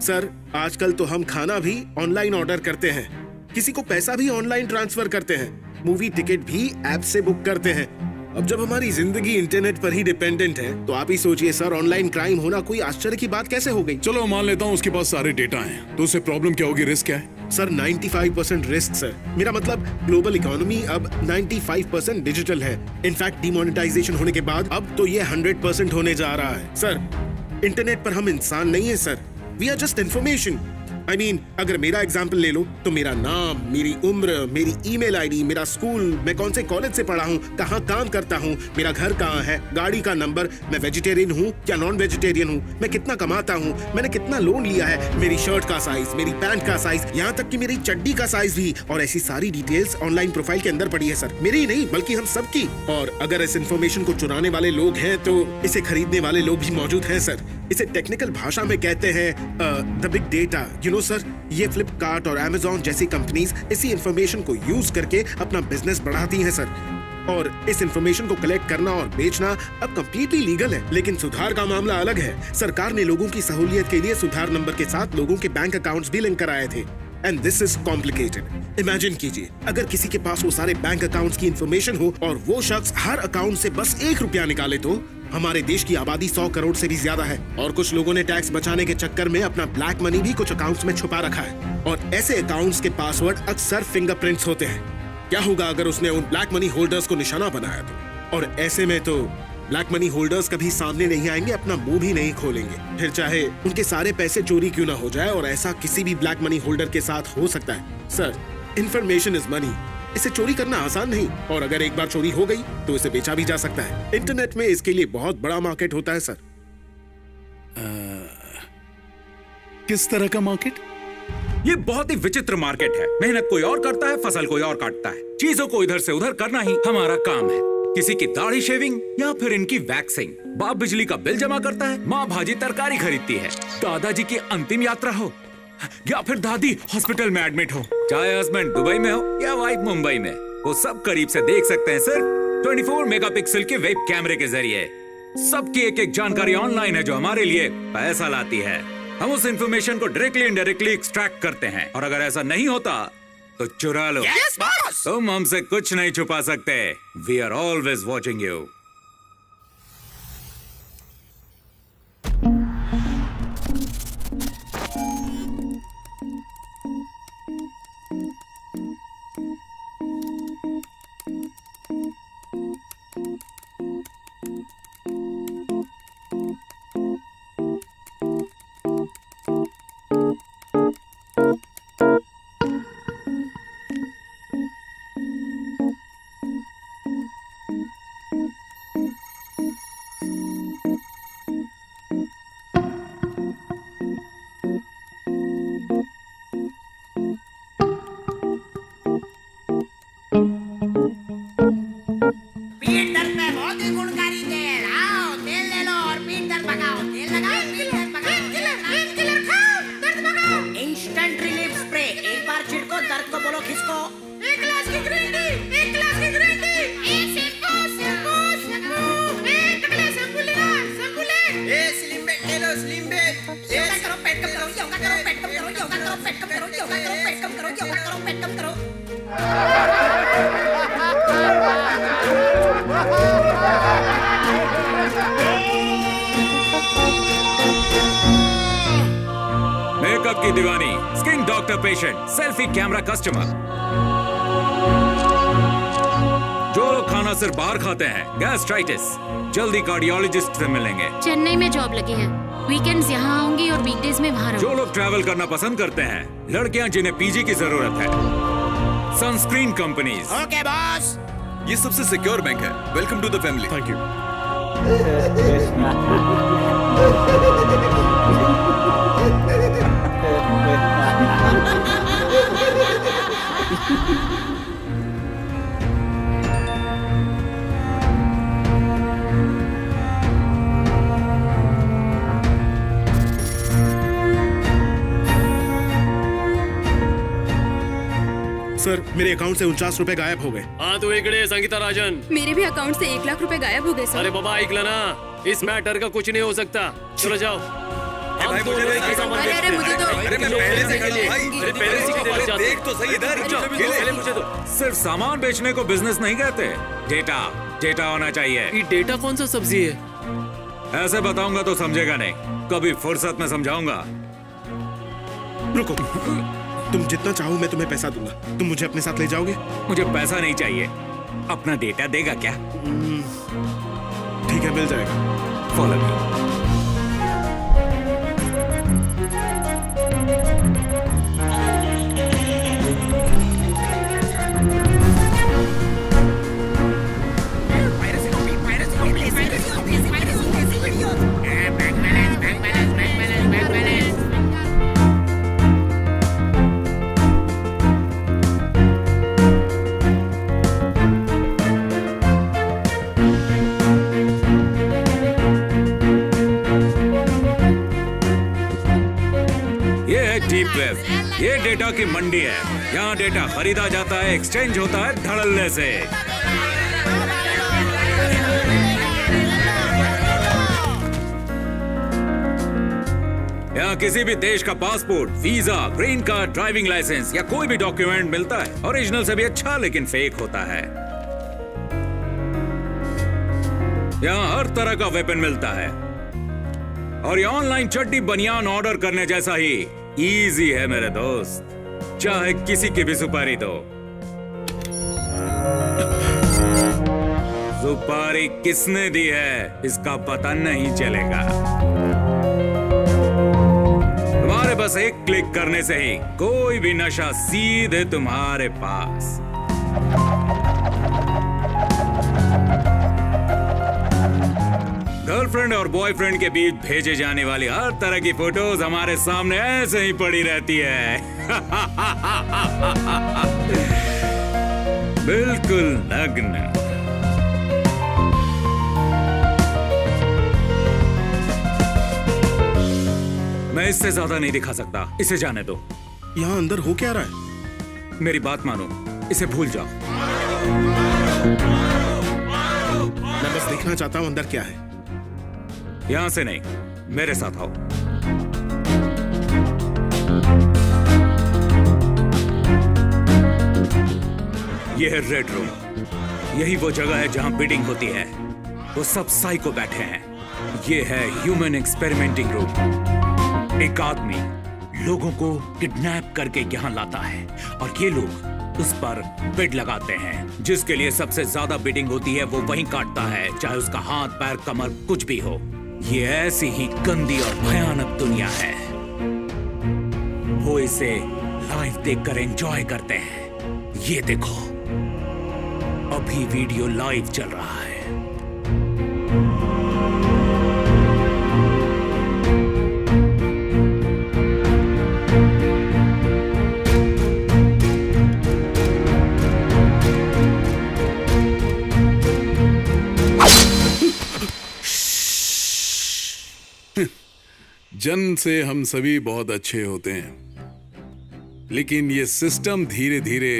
सर, आजकल तो हम खाना भी ऑनलाइन ऑर्डर करते हैं, किसी को पैसा भी ऑनलाइन ट्रांसफर करते हैं, मूवी टिकट भी ऐप से बुक करते हैं। अब जब हमारी जिंदगी इंटरनेट पर ही डिपेंडेंट है तो आप ही सोचिए सर, ऑनलाइन क्राइम होना कोई आश्चर्य की बात कैसे हो गई? चलो मान लेता हूँ उसके पास सारे डेटा हैं, तो उससे प्रॉब्लम क्या होगी? रिस्क क्या है? Sir, 95% risk sir. मेरा मतलब ग्लोबल इकोनॉमी अब 95% डिजिटल है। इनफैक्ट डिमोनेटाइजेशन होने के बाद अब तो ये 100% होने जा रहा है। सर, इंटरनेट पर हम इंसान नहीं है sir, we are just information. I mean, अगर मेरा एग्जाम्पल ले लो तो मेरा नाम, मेरी उम्र, मेरी ईमेल आईडी, मेरा स्कूल, मैं कौन से कॉलेज से पढ़ा हूँ, कहाँ काम करता हूँ, मेरा घर कहाँ है, गाड़ी का नंबर, मैं वेजिटेरियन हूँ या नॉन वेजिटेरियन हूँ, मैं कितना कमाता हूँ, मैंने कितना लोन लिया है, मेरी शर्ट का साइज, मेरी पैंट का साइज, यहाँ तक कि मेरी चड्डी का साइज भी। और ऐसी सारी डिटेल्स ऑनलाइन प्रोफाइल के अंदर पड़ी है सर, मेरी ही नहीं बल्कि हम सबकी। और अगर इस इन्फॉर्मेशन को चुराने वाले लोग हैं तो इसे खरीदने वाले लोग भी मौजूद हैं सर। इसे टेक्निकल भाषा में कहते हैं the big data. You know sir, ये फ्लिपकार्ट और अमेज़न जैसी कंपनीज इसी इंफॉर्मेशन को यूज करके अपना बिजनेस बढ़ाती हैं सर। और इस इंफॉर्मेशन को कलेक्ट करना और बेचना अब कंप्लीटली लीगल है। लेकिन सुधार का मामला अलग है। सरकार ने लोगों की सहूलियत के लिए सुधार नंबर के साथ लोगों के बैंक अकाउंट्स भी लिंक कराए थे। And this is complicated. Imagine कीजिए, अगर किसी के पास वो सारे बैंक अकाउंट्स की इंफॉर्मेशन हो और वो शख्स हर अकाउंट से बस 1 रुपया निकाले तो हमारे देश की आबादी 100 करोड़ से भी ज्यादा है और कुछ लोगों ने टैक्स बचाने के चक्कर में अपना ब्लैक मनी भी कुछ अकाउंट्स में छुपा रखा है। और ऐसे अकाउंट्स के पासवर्ड अक्सर फिंगरप्रिंट्स होते हैं। क्या होगा अगर उसने उन ब्लैक मनी होल्डर्स को निशाना बनाया तो? और ऐसे में तो ब्लैक मनी होल्डर्स कभी सामने नहीं आएंगे, अपना मुंह भी नहीं खोलेंगे, फिर चाहे उनके सारे पैसे चोरी क्यों ना हो जाए। और ऐसा किसी भी ब्लैक मनी होल्डर के साथ हो सकता है। सर, इंफॉर्मेशन इज मनी इसे चोरी करना आसान नहीं, और अगर एक बार चोरी हो गई तो इसे बेचा भी जा सकता है। इंटरनेट में इसके लिए बहुत बड़ा मार्केट होता है सर। किस तरह का मार्केट? ये बहुत ही विचित्र मार्केट है। मेहनत कोई और करता है, फसल कोई और काटता है। चीजों को इधर से उधर करना ही हमारा काम है। किसी की दाढ़ी शेविंग या फिर इनकी वैक्सिंग। बाप बिजली का बिल जमा करता है, माँ भाजी तरकारी खरीदती है, दादाजी की अंतिम यात्रा हो या फिर दादी हॉस्पिटल में एडमिट हो, चाहे हस्बैंड दुबई में हो या वाइफ मुंबई में, वो सब करीब से देख सकते हैं सिर्फ 24 मेगापिक्सल के वेब कैमरे के जरिए। सबकी एक एक जानकारी ऑनलाइन है जो हमारे लिए पैसा लाती है। हम उस इंफॉर्मेशन को डायरेक्टली इनडायरेक्टली एक्सट्रैक्ट करते हैं, और अगर ऐसा नहीं होता तो चुरा लो। Yes, boss! तुम हमसे कुछ नहीं छुपा सकते। We are always watching you. पीठ दर्द में बहुत ही गुणकारी तेल। आओ तेल ले लो और पीठ दर्द भगाओ। तेल लगाओ, पीठ दर्द भगाओ। पेन किलर खाओ, दर्द भगाओ। इंस्टेंट रिलीफ स्प्रे, एक बार छिड़को, दर्द को बोलो खिसको। एक गिलास की ग्रीन टी, एक गिलास की ग्रीन टी। एक शैम्पू, शैम्पू, शैम्पू। एक टकला शैम्पू लेना, शैम्पू ले। ए स्लिम बेड ले लो, स्लिम बेड। योगा करो, पेट कम करो, योगा करो, पेट कम करो, योगा करो, पेट कम करो, योगा करो, पेट कम करो, योगा करो, पेट कम करो। मेकअप की दीवानी, skin doctor patient, selfie camera customer. जो लोग खाना सिर्फ बाहर खाते हैं, गैस्ट्राइटिस, जल्दी कार्डियोलॉजिस्ट से मिलेंगे। चेन्नई में जॉब लगी है, वीकेंड्स यहाँ आऊंगी और वीकडेज में वहाँ जो रहूंगी। लोग ट्रैवल करना पसंद करते हैं, लड़कियां जिन्हें पीजी की जरूरत है, सनस्क्रीन कंपनीज। Okay boss. ये सबसे सिक्योर बैंक है। Welcome to the family. Thank you. Sir, मेरे अकाउंट से 49 रुपए गायब हो गए। हाँ तू इकडे संगीता राजन। मेरे भी अकाउंट से 1 लाख रुपए गायब हो गए सर। अरे बाबा ऐकलं ना, इस मैटर का कुछ नहीं हो सकता। चलो जाओ। भाई मुझे नहीं सामान अरे अरे मुझे तो अरे मैं पहले से कर लिया भाई। अरे पहले से किधर जाते? देख तो सही इधर। पहले मुझे तो सिर्फ सामान बेचने को बिजनेस नहीं कहते, डेटा डेटा होना चाहिए। ये डेटा कौन सा सब्जी है? ऐसे बताऊंगा तो समझेगा नहीं, कभी फुर्सत में समझाऊंगा। रुको, तुम जितना चाहो मैं तुम्हें पैसा दूंगा। तुम मुझे अपने साथ ले जाओगे? मुझे पैसा नहीं चाहिए, अपना डेटा देगा क्या? ठीक है, मिल जाएगा। Follow me. ये डेटा की मंडी है, यहाँ डेटा खरीदा जाता है, एक्सचेंज होता है धड़ल्ले से। यहाँ किसी भी देश का passport, visa, green card, driving licence या कोई भी डॉक्यूमेंट मिलता है। ओरिजिनल से भी अच्छा लेकिन फेक होता है। यहाँ हर तरह का वेपन मिलता है, और ये ऑनलाइन चड्डी बनियान ऑर्डर करने जैसा ही इजी है मेरे दोस्त, चाहे किसी की भी सुपारी दो। सुपारी किसने दी है इसका पता नहीं चलेगा। तुम्हारे बस एक क्लिक करने से ही कोई भी नशा सीधे तुम्हारे पास। गर्लफ्रेंड और बॉयफ्रेंड के बीच भेजे जाने वाली हर तरह की फोटोज हमारे सामने ऐसे ही पड़ी रहती है। बिल्कुल नग्न। मैं इससे ज्यादा नहीं दिखा सकता, इसे जाने दो। यहाँ अंदर हो क्या रहा है? मेरी बात मानो, इसे भूल जाओ। मैं बस देखना चाहता हूँ अंदर क्या है। यहां से नहीं, मेरे साथ आओ। यह है रेड रूम। यही वो जगह है जहां बिडिंग होती है। वो सब साइको बैठे हैं। ये है ह्यूमन एक्सपेरिमेंटिंग रूम। एक आदमी लोगों को किडनैप करके यहाँ लाता है और ये लोग उस पर बिड लगाते हैं। जिसके लिए सबसे ज्यादा बिडिंग होती है वो वहीं काटता है, चाहे उसका हाथ, पैर, कमर कुछ भी हो। ये ऐसी ही गंदी और भयानक दुनिया है। वो इसे लाइव देखकर एंजॉय करते हैं। ये देखो, अभी वीडियो लाइव चल रहा है। जन्म से हम सभी बहुत अच्छे होते हैं, लेकिन ये सिस्टम धीरे धीरे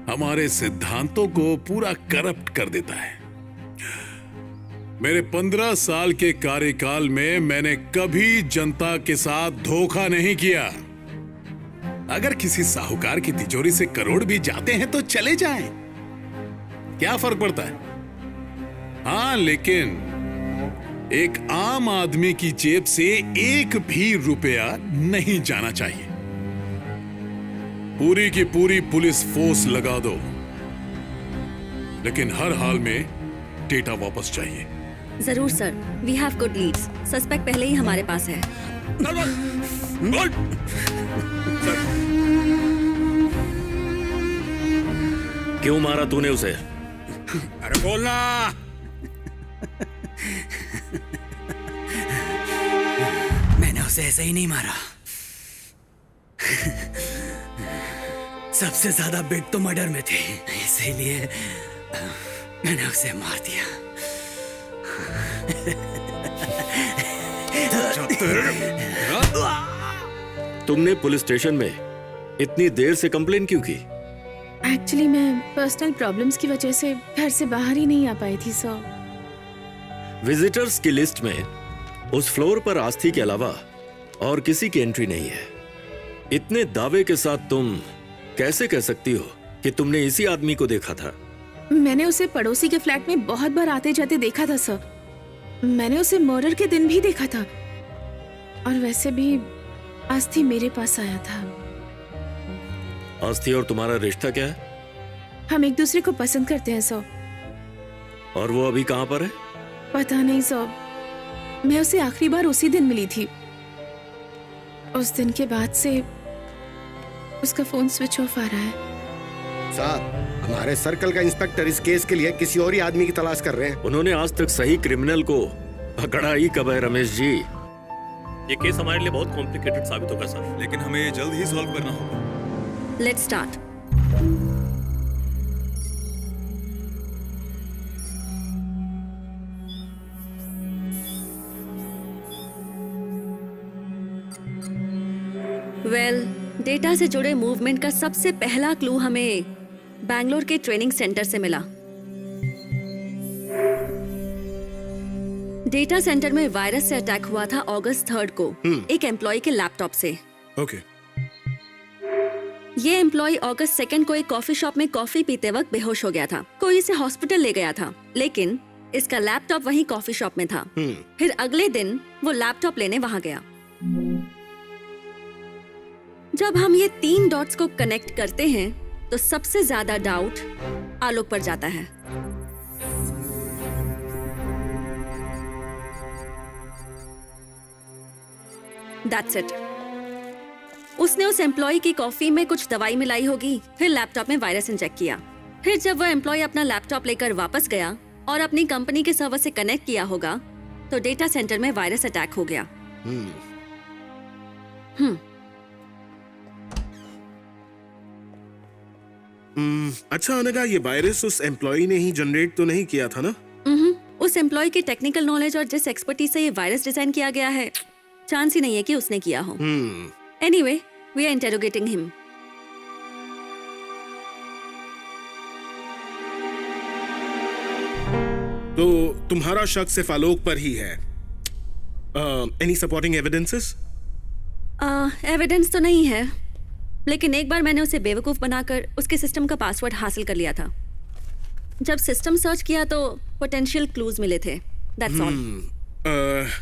हमारे सिद्धांतों को पूरा करप्ट कर देता है। मेरे 15 साल के कार्यकाल में मैंने कभी जनता के साथ धोखा नहीं किया। अगर किसी साहूकार की तिजोरी से करोड़ भी जाते हैं तो चले जाएं, क्या फर्क पड़ता है? हाँ, लेकिन एक आम आदमी की जेब से एक भी रुपया नहीं जाना चाहिए। पूरी की पूरी पुलिस फोर्स लगा दो, लेकिन हर हाल में डेटा वापस चाहिए। जरूर sir, we have good leads. Suspect पहले ही हमारे पास है। क्यों मारा तूने उसे? अरे बोलना। मैंने उसे ऐसे ही नहीं मारा। सबसे ज्यादा बिट तो मर्डर में थे, इसीलिए मैंने उसे मार दिया। तुमने पुलिस स्टेशन में इतनी देर से कंप्लेन क्यों की? एक्चुअली मैं पर्सनल प्रॉब्लम्स की वजह से घर से बाहर ही नहीं आ पाई थी सर। विजिटर्स की लिस्ट में उस फ्लोर पर आस्थी के अलावा और किसी की एंट्री नहीं है। इतने दावे के साथ तुम कैसे कह सकती हो कि तुमने इसी आदमी को देखा था? मैंने उसे पड़ोसी के फ्लैट में बहुत बार आते जाते देखा था सर। मैंने उसे मर्डर के दिन भी देखा था, और वैसे भी आस्थी मेरे पास आया था। आस्थी और तुम्हारा रिश्ता क्या है? हम एक दूसरे को पसंद करते हैं सर। और वो अभी कहां पर है? पता नहीं सर, मैं उसे आखिरी बार उसी दिन मिली थी। उस दिन के बाद से उसका फोन स्विच ऑफ आ रहा है। साहब, हमारे सर्कल का इंस्पेक्टर इस केस के लिए किसी और ही आदमी की तलाश कर रहे हैं। उन्होंने आज तक सही क्रिमिनल को पकड़ा ही कब है रमेश जी? ये केस हमारे लिए बहुत कॉम्प्लिकेटेड साबित होगा सर, लेकिन हमें ये जल्द ही सॉल्व करना होगा। Let's start. डेटा से जुड़े मूवमेंट का सबसे पहला क्लू हमें बैंगलोर के ट्रेनिंग सेंटर से मिला। डेटा सेंटर में वायरस से अटैक हुआ था अगस्त 3 को एक एम्प्लॉय के लैपटॉप से। ओके। ये एम्प्लॉय अगस्त 2 को एक कॉफी शॉप में कॉफी पीते वक्त बेहोश हो गया था। कोई इसे हॉस्पिटल ले गया था, लेकिन इसका लैपटॉप वहीं कॉफी शॉप में था। फिर अगले दिन वो लैपटॉप लेने वहां गया। जब हम ये 3 डॉट्स को कनेक्ट करते हैं तो सबसे ज्यादा डाउट आलोक पर जाता है। That's it. उसने उस एम्प्लॉय की कॉफी में कुछ दवाई मिलाई होगी, फिर लैपटॉप में वायरस इंजेक्ट किया, फिर जब वो एम्प्लॉय अपना लैपटॉप लेकर वापस गया और अपनी कंपनी के सर्वर से कनेक्ट किया होगा तो डेटा सेंटर में वायरस अटैक हो गया। अच्छा अनघा, ये वायरस उस एम्प्लॉय ने ही जनरेट तो नहीं किया था ना? उस एम्प्लॉय की टेक्निकल नॉलेज और जिस एक्सपर्टीज से ये वायरस डिजाइन किया गया है, चांस ही नहीं है कि उसने किया हो। Anyway, we are interrogating him. तो तुम्हारा शक सिर्फ आलोक पर ही है। Any supporting evidences? एविडेंस तो नहीं है, लेकिन एक बार मैंने उसे बेवकूफ बनाकर उसके सिस्टम का पासवर्ड हासिल कर लिया था। जब सिस्टम सर्च किया तो पोटेंशियल क्लूज मिले थे। That's all.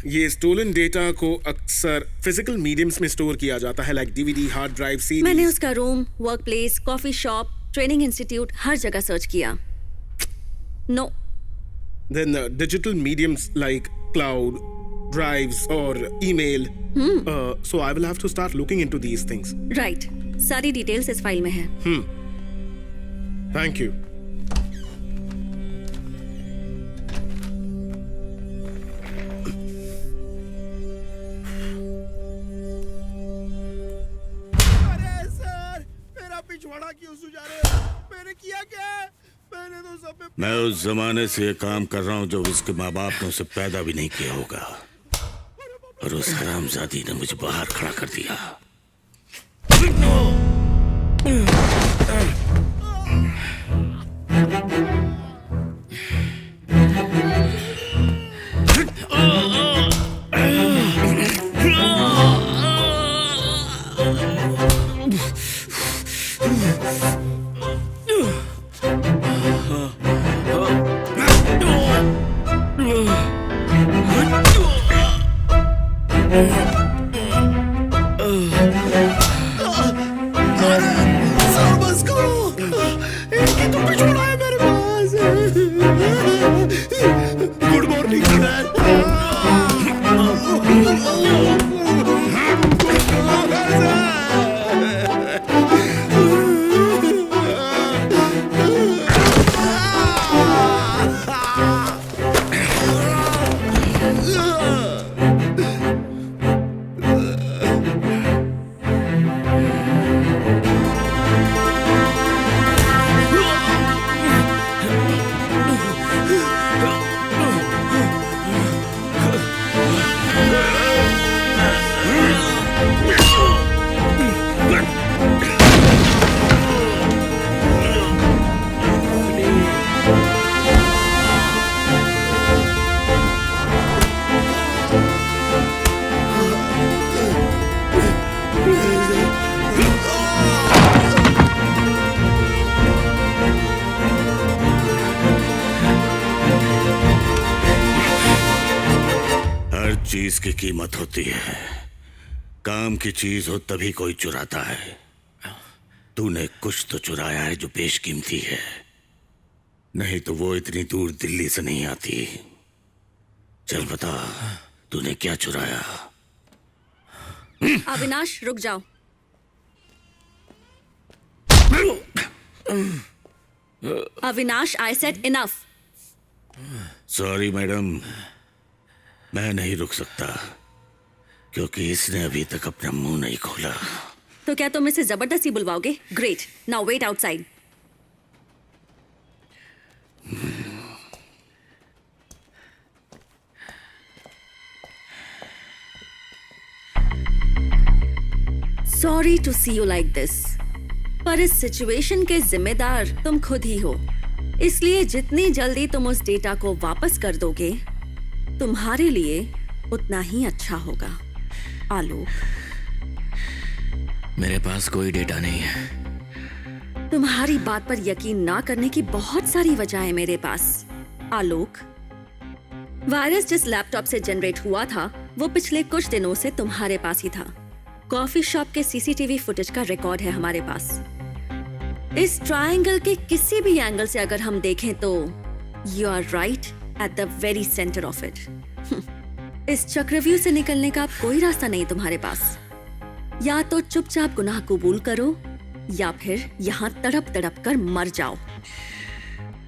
ये स्टोलन डेटा को अक्सर फिजिकल मीडियम्स में स्टोर किया जाता है, like DVD, hard drive, CD. मैंने उसका room, work place, coffee shop, training institute, हर जगह सर्च किया। No. Then digital mediums like cloud, drives or email. So I will have to start looking into these things. Right. सारी details इस file में है। Thank you. अरे sir, मेरा पिछवाड़ा क्यों सुझा रहे हो? मैंने किया क्या? मैंने तो सब में... मैं उस जमाने से ये काम कर रहा हूँ जब उसके माँ बाप ने उसे पैदा भी नहीं किया होगा, और उस हरामजादी ने मुझे बाहर खड़ा कर दिया। गुड मॉर्निंग चीज की कीमत होती है, काम की चीज हो तभी कोई चुराता है। तूने कुछ तो चुराया है जो बेशकीमती है, नहीं तो वो इतनी दूर दिल्ली से नहीं आती। चल बता, तूने क्या चुराया? अविनाश रुक जाओ। Avinash, I said enough. Sorry madam, मैं नहीं रुक सकता क्योंकि इसने अभी तक अपना मुंह नहीं खोला। तो क्या तुम इसे जबरदस्ती बुलवाओगे? Great, now wait outside. Sorry to see you like this, पर इस सिचुएशन के जिम्मेदार तुम खुद ही हो। इसलिए जितनी जल्दी तुम उस डेटा को वापस कर दोगे तुम्हारे लिए उतना ही अच्छा होगा। आलोक, मेरे पास कोई डेटा नहीं है। तुम्हारी बात पर यकीन ना करने की बहुत सारी वजह है मेरे पास। आलोक, वायरस जिस लैपटॉप से जनरेट हुआ था वो पिछले कुछ दिनों से तुम्हारे पास ही था। कॉफी शॉप के सीसीटीवी फुटेज का रिकॉर्ड है हमारे पास। इस ट्रायंगल के किसी भी एंगल से अगर हम देखें तो you are right at the very centre of it. इस चक्रव्यूह से निकलने का कोई रास्ता नहीं तुम्हारे पास। या तो चुपचाप गुनाह कबूल करो या फिर यहाँ तड़प तड़प कर मर जाओ।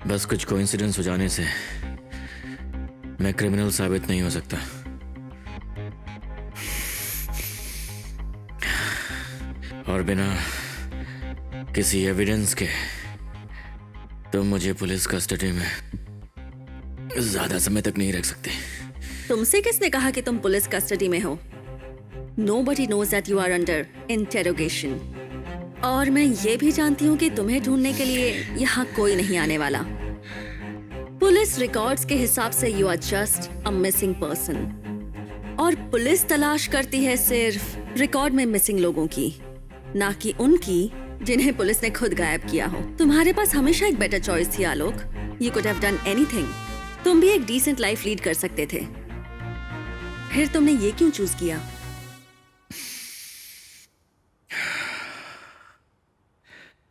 बस कुछ कोइंसिडेंस हो जाने से मैं क्रिमिनल साबित नहीं हो सकता। और बिना किसी एविडेंस के तुम मुझे पुलिस कस्टडी में ज्यादा समय तक नहीं रख सकते। तुमसे किसने कहा कि तुम पुलिस कस्टडी में हो? Nobody knows that you are under interrogation. और मैं ये भी जानती हूँ कि तुम्हें ढूंढने के लिए यहाँ कोई नहीं आने वाला। पुलिस रिकॉर्ड्स के हिसाब से you are just a missing person. और पुलिस तलाश करती है सिर्फ रिकॉर्ड में मिसिंग लोगों की, ना कि उनकी जिन्हें पुलिस ने खुद गायब किया हो। तुम्हारे पास हमेशा एक बेटर चॉइस थी आलोक। You could have done anything. तुम भी एक डिसेंट लाइफ लीड कर सकते थे, फिर तुमने ये क्यों चूज किया?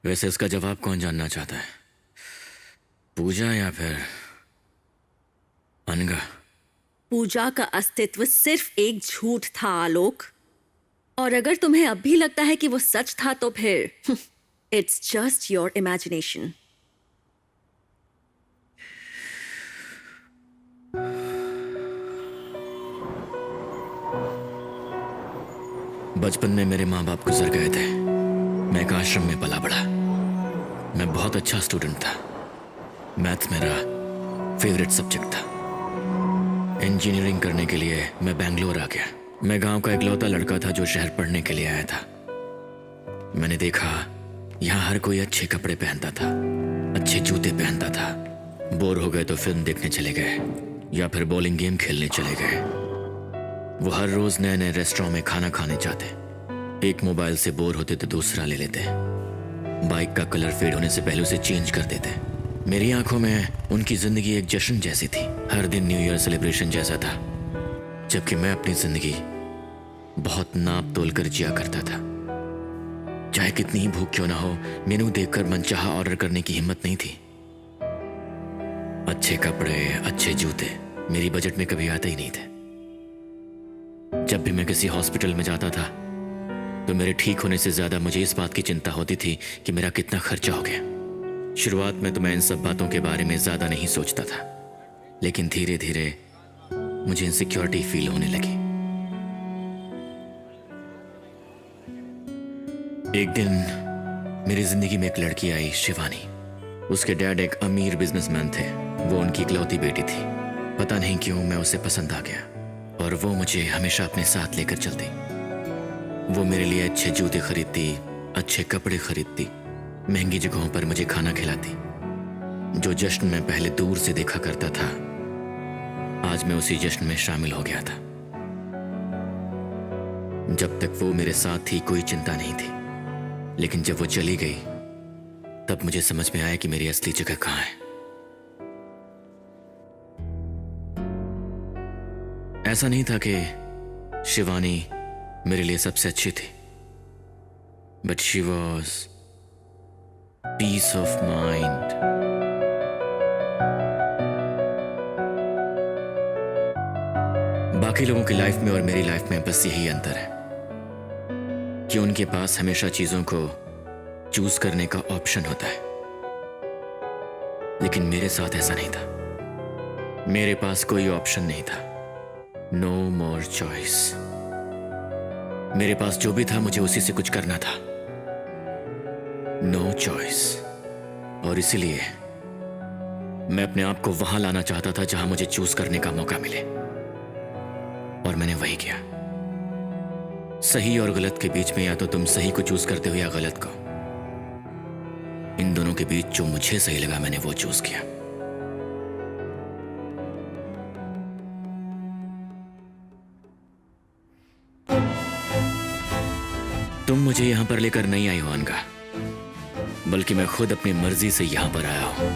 वैसे इसका जवाब कौन जानना चाहता है, पूजा या फिर अनगा? पूजा का अस्तित्व सिर्फ एक झूठ था आलोक, और अगर तुम्हें अब भी लगता है कि वो सच था तो फिर इट्स जस्ट योर इमेजिनेशन। बचपन में मेरे माँ बाप गुजर गए थे। मैं एक आश्रम में पला बढ़ा। मैं बहुत अच्छा स्टूडेंट था। मैथ्स मेरा फेवरेट सब्जेक्ट था। इंजीनियरिंग करने के लिए मैं बेंगलोर आ गया। मैं गांव का इकलौता लड़का था जो शहर पढ़ने के लिए आया था। मैंने देखा यहाँ हर कोई अच्छे कपड़े पहनता था, अच्छे जूते पहनता था। बोर हो गए तो फिल्म देखने चले गए या फिर बॉलिंग गेम खेलने चले गए। वो हर रोज नए नए रेस्टोरेंट में खाना खाने जाते। एक मोबाइल से बोर होते तो दूसरा ले लेते। बाइक का कलर फेड होने से पहले उसे चेंज कर देते। मेरी आंखों में उनकी जिंदगी एक जश्न जैसी थी, हर दिन न्यू ईयर सेलिब्रेशन जैसा था। जबकि मैं अपनी जिंदगी बहुत नाप तोल कर जिया करता था। चाहे कितनी ही भूख क्यों ना हो, मेनू देखकर मनचाहा ऑर्डर करने की हिम्मत नहीं थी। अच्छे कपड़े, अच्छे जूते मेरी बजट में कभी आते ही नहीं थे। जब भी मैं किसी हॉस्पिटल में जाता था तो मेरे ठीक होने से ज्यादा मुझे इस बात की चिंता होती थी कि मेरा कितना खर्चा हो गया। शुरुआत में तो मैं इन सब बातों के बारे में ज्यादा नहीं सोचता था, लेकिन धीरे धीरे मुझे इनसिक्योरिटी फील होने लगी। एक दिन मेरी जिंदगी में एक लड़की आई, शिवानी। उसके डैड एक अमीर बिजनेसमैन थे। वो उनकी इकलौती बेटी थी। पता नहीं क्यों मैं उसे पसंद आ गया और वो मुझे हमेशा अपने साथ लेकर चलती। वो मेरे लिए अच्छे जूते खरीदती, अच्छे कपड़े खरीदती, महंगी जगहों पर मुझे खाना खिलाती। जो जश्न में पहले दूर से देखा करता था, आज मैं उसी जश्न में शामिल हो गया था। जब तक वो मेरे साथ थी कोई चिंता नहीं थी, लेकिन जब वो चली गई तब मुझे समझ में आया कि मेरी असली जगह कहाँ है। ऐसा नहीं था कि शिवानी मेरे लिए सबसे अच्छी थी, but she was peace of mind. बाकी लोगों की लाइफ में और मेरी लाइफ में बस यही अंतर है कि उनके पास हमेशा चीजों को चूज करने का ऑप्शन होता है, लेकिन मेरे साथ ऐसा नहीं था। मेरे पास कोई ऑप्शन नहीं था। नो मोर चॉइस। मेरे पास जो भी था मुझे उसी से कुछ करना था। No choice. और इसीलिए मैं अपने आप को वहां लाना चाहता था जहां मुझे चूज करने का मौका मिले, और मैंने वही किया। सही और गलत के बीच में या तो तुम सही को चूज करते हो या गलत को। इन दोनों के बीच जो मुझे सही लगा मैंने वो चूज किया। तुम मुझे यहां पर लेकर नहीं आई हो अनगा, बल्कि मैं खुद अपनी मर्जी से यहां पर आया हूं।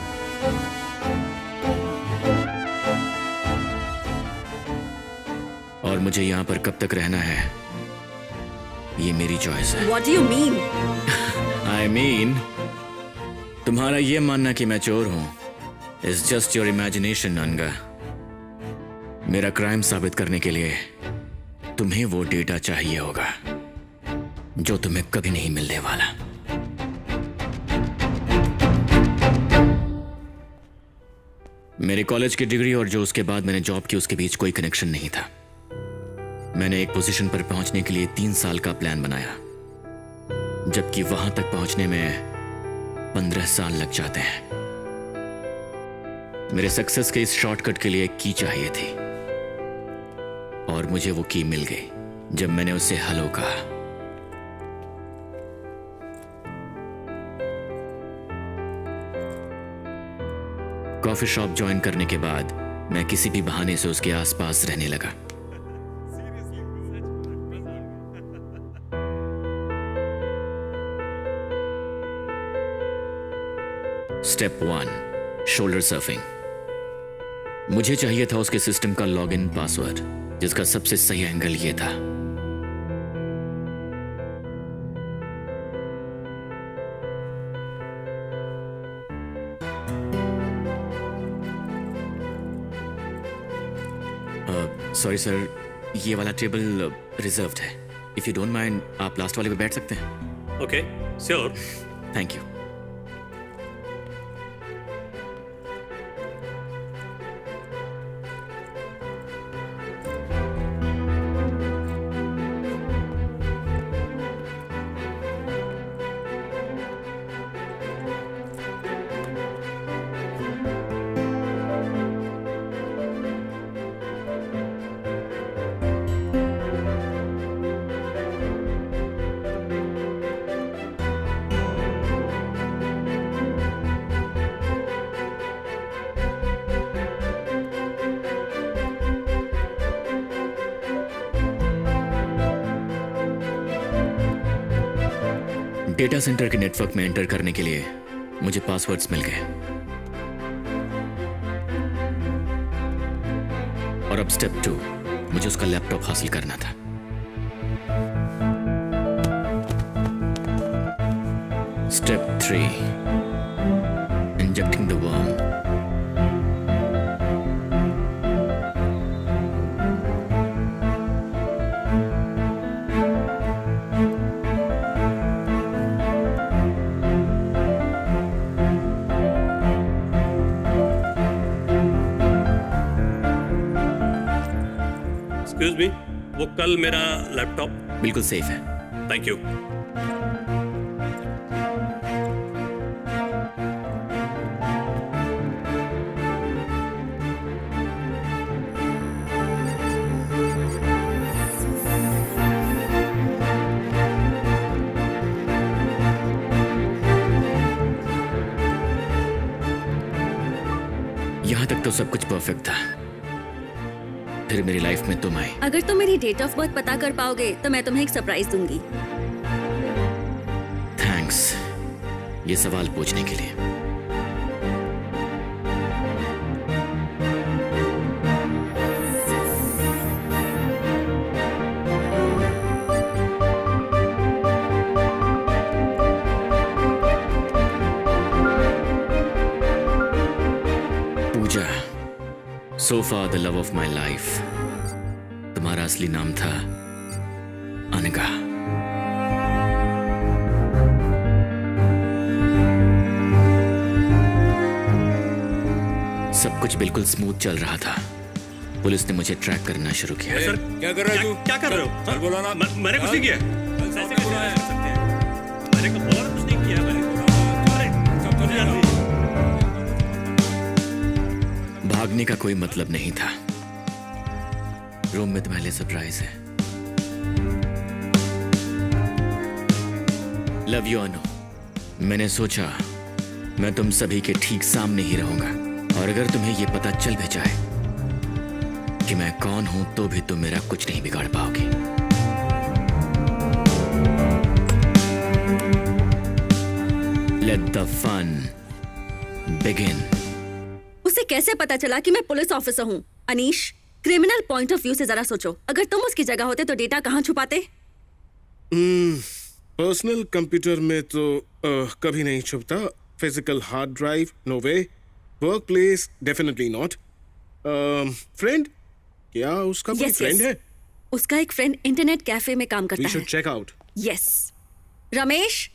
और मुझे यहां पर कब तक रहना है ये मेरी चॉइस है। What do you mean? I mean, तुम्हारा ये मानना कि मैं चोर हूं is just your imagination, अनगा। मेरा क्राइम साबित करने के लिए तुम्हें वो डेटा चाहिए होगा जो तुम्हें कभी नहीं मिलने वाला। मेरे कॉलेज की डिग्री और जो उसके बाद मैंने जॉब की उसके बीच कोई कनेक्शन नहीं था। मैंने एक पोजीशन पर पहुंचने के लिए 3 साल का प्लान बनाया, जबकि वहां तक पहुंचने में 15 साल लग जाते हैं। मेरे सक्सेस के इस शॉर्टकट के लिए एक की चाहिए थी और मुझे वो की मिल गई जब मैंने उससे हेलो कहा। कॉफी शॉप ज्वाइन करने के बाद मैं किसी भी बहाने से उसके आसपास रहने लगा। Step 1, shoulder surfing. मुझे चाहिए था उसके सिस्टम का लॉगिन पासवर्ड, जिसका सबसे सही एंगल ये था। सॉरी सर, ये वाला टेबल रिजर्व्ड है। इफ यू डोंट माइंड, आप लास्ट वाले पे बैठ सकते हैं। Okay, sure. Thank you. Data centre के नेटवर्क में एंटर करने के लिए मुझे पासवर्ड्स मिल गए। और अब स्टेप 2, मुझे उसका लैपटॉप हासिल करना था। Step 3, injecting the worm. Excuse me, वो कल मेरा लैपटॉप बिल्कुल सेफ है। Thank you. यहां तक तो सब कुछ परफेक्ट था, फिर मेरी लाइफ में तुम आई। अगर तुम मेरी डेट ऑफ बर्थ पता कर पाओगे तो मैं तुम्हें एक सरप्राइज दूंगी। थैंक्स ये सवाल पूछने के लिए। पूजा, so far the love of my life, तुम्हारा असली नाम था अनघा। सब कुछ बिल्कुल स्मूथ चल रहा था। पुलिस ने मुझे ट्रैक करना शुरू किया। सर, क्या कर रहे हो? क्या कर रहे हो? बोलो ना। मैंने कुछ नहीं किया। ऐसे कैसे कर सकते हैं? मैंने बोला कुछ नहीं किया। भागने का कोई मतलब नहीं था। रूम में तुम्हारे लिए सरप्राइज है। लव यू अनु। मैंने सोचा मैं तुम सभी के ठीक सामने ही रहूंगा, और अगर तुम्हें यह पता चल भी जाए कि मैं कौन हूं तो भी तुम मेरा कुछ नहीं बिगाड़ पाओगे। Let the fun begin. उसे कैसे पता चला कि मैं पुलिस ऑफिसर हूँ? Anish, criminal point of view से जरा सोचो। अगर तुम उसकी जगह होते तो डेटा कहाँ छुपाते? पर्सनल कंप्यूटर में तो कभी नहीं छुपता। Physical hard drive, no way. Work place, definitely not. Friend, क्या उसका कोई फ्रेंड है? उसका एक फ्रेंड इंटरनेट कैफे में काम करता We है। should check out. Yes. Ramesh,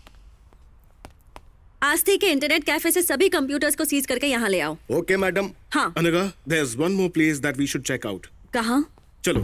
Aasti के इंटरनेट कैफे से सभी कंप्यूटर्स को सीज करके यहाँ ले आओ। Okay madam. हाँ। Anagha, there's one more place that we should check out. कहाँ? चलो।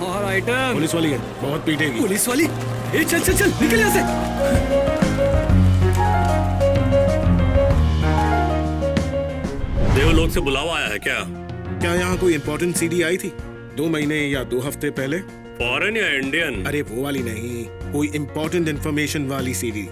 और आइटम। पुलिस वाली है, बहुत पीटेगी। पुलिस वाली? ए चल चल चल निकल यहाँ से। देवलोक से बुलावा आया है क्या? क्या यहाँ कोई इम्पोर्टेंट सीडी आई थी 2 महीने या 2 हफ्ते पहले? फॉरेन या इंडियन? अरे वो वाली नहीं, कोई इम्पोर्टेंट इंफॉर्मेशन वाली सीडी।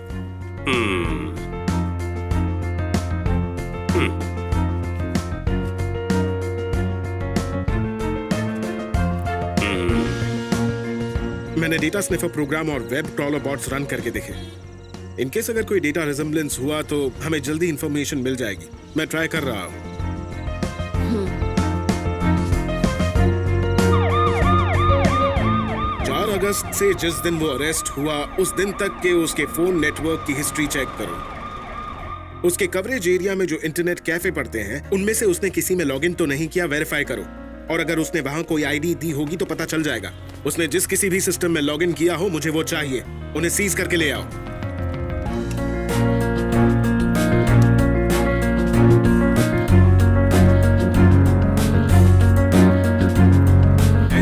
मैंने डेटा स्निफर प्रोग्राम और वेब क्राउलर बॉट्स रन करके देखे। इनकेस अगर कोई डेटा रिजेम्बलेंस हुआ तो हमें जल्दी इंफॉर्मेशन मिल जाएगी। मैं ट्राई कर रहा हूँ। 4 अगस्त से जिस दिन वो अरेस्ट हुआ उस दिन तक के उसके फोन नेटवर्क की हिस्ट्री चेक करो। उसके कवरेज एरिया में जो इंटरनेट कैफे पड़ते हैं उनमें से उसने किसी में लॉगिन तो नहीं किया, वेरीफाई करो। और अगर उसने वहां कोई आईडी दी होगी तो पता चल जाएगा। उसने जिस किसी भी सिस्टम में लॉगिन किया हो मुझे वो चाहिए। उन्हें सीज करके ले आओ।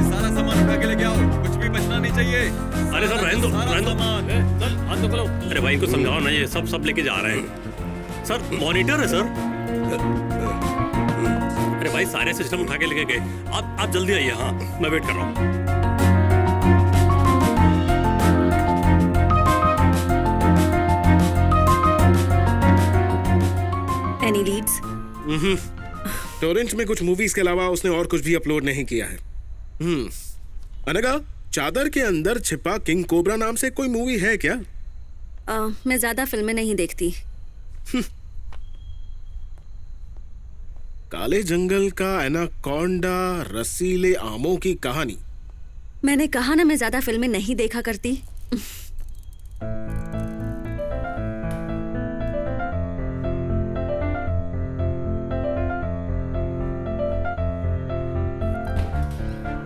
सारा सामान उठा के लेके आओ, कुछ भी बचना नहीं चाहिए। अरे सर रहने दो, रहने दो। चल हाथ तो खोलो। अरे भाई इनको समझाओ ना, ये सब लेके जा रहे हैं। सर मॉनिटर है सर। अरे भाई सारे सिस्टम उठा के लेके गए। आप जल्दी आइए। हाँ मैं वेट कर रहा हूँ। Any leads? टोरेंट में कुछ मूवीज के अलावा उसने और कुछ भी अपलोड नहीं किया है। अनघा, चादर के अंदर छिपा किंग कोबरा नाम से कोई मूवी है क्या? मैं ज्यादा फिल्में नहीं देखती। काले जंगल का एनाकोंडा, रसीले आमों की कहानी। मैंने कहा ना मैं ज्यादा फिल्में नहीं देखा करती।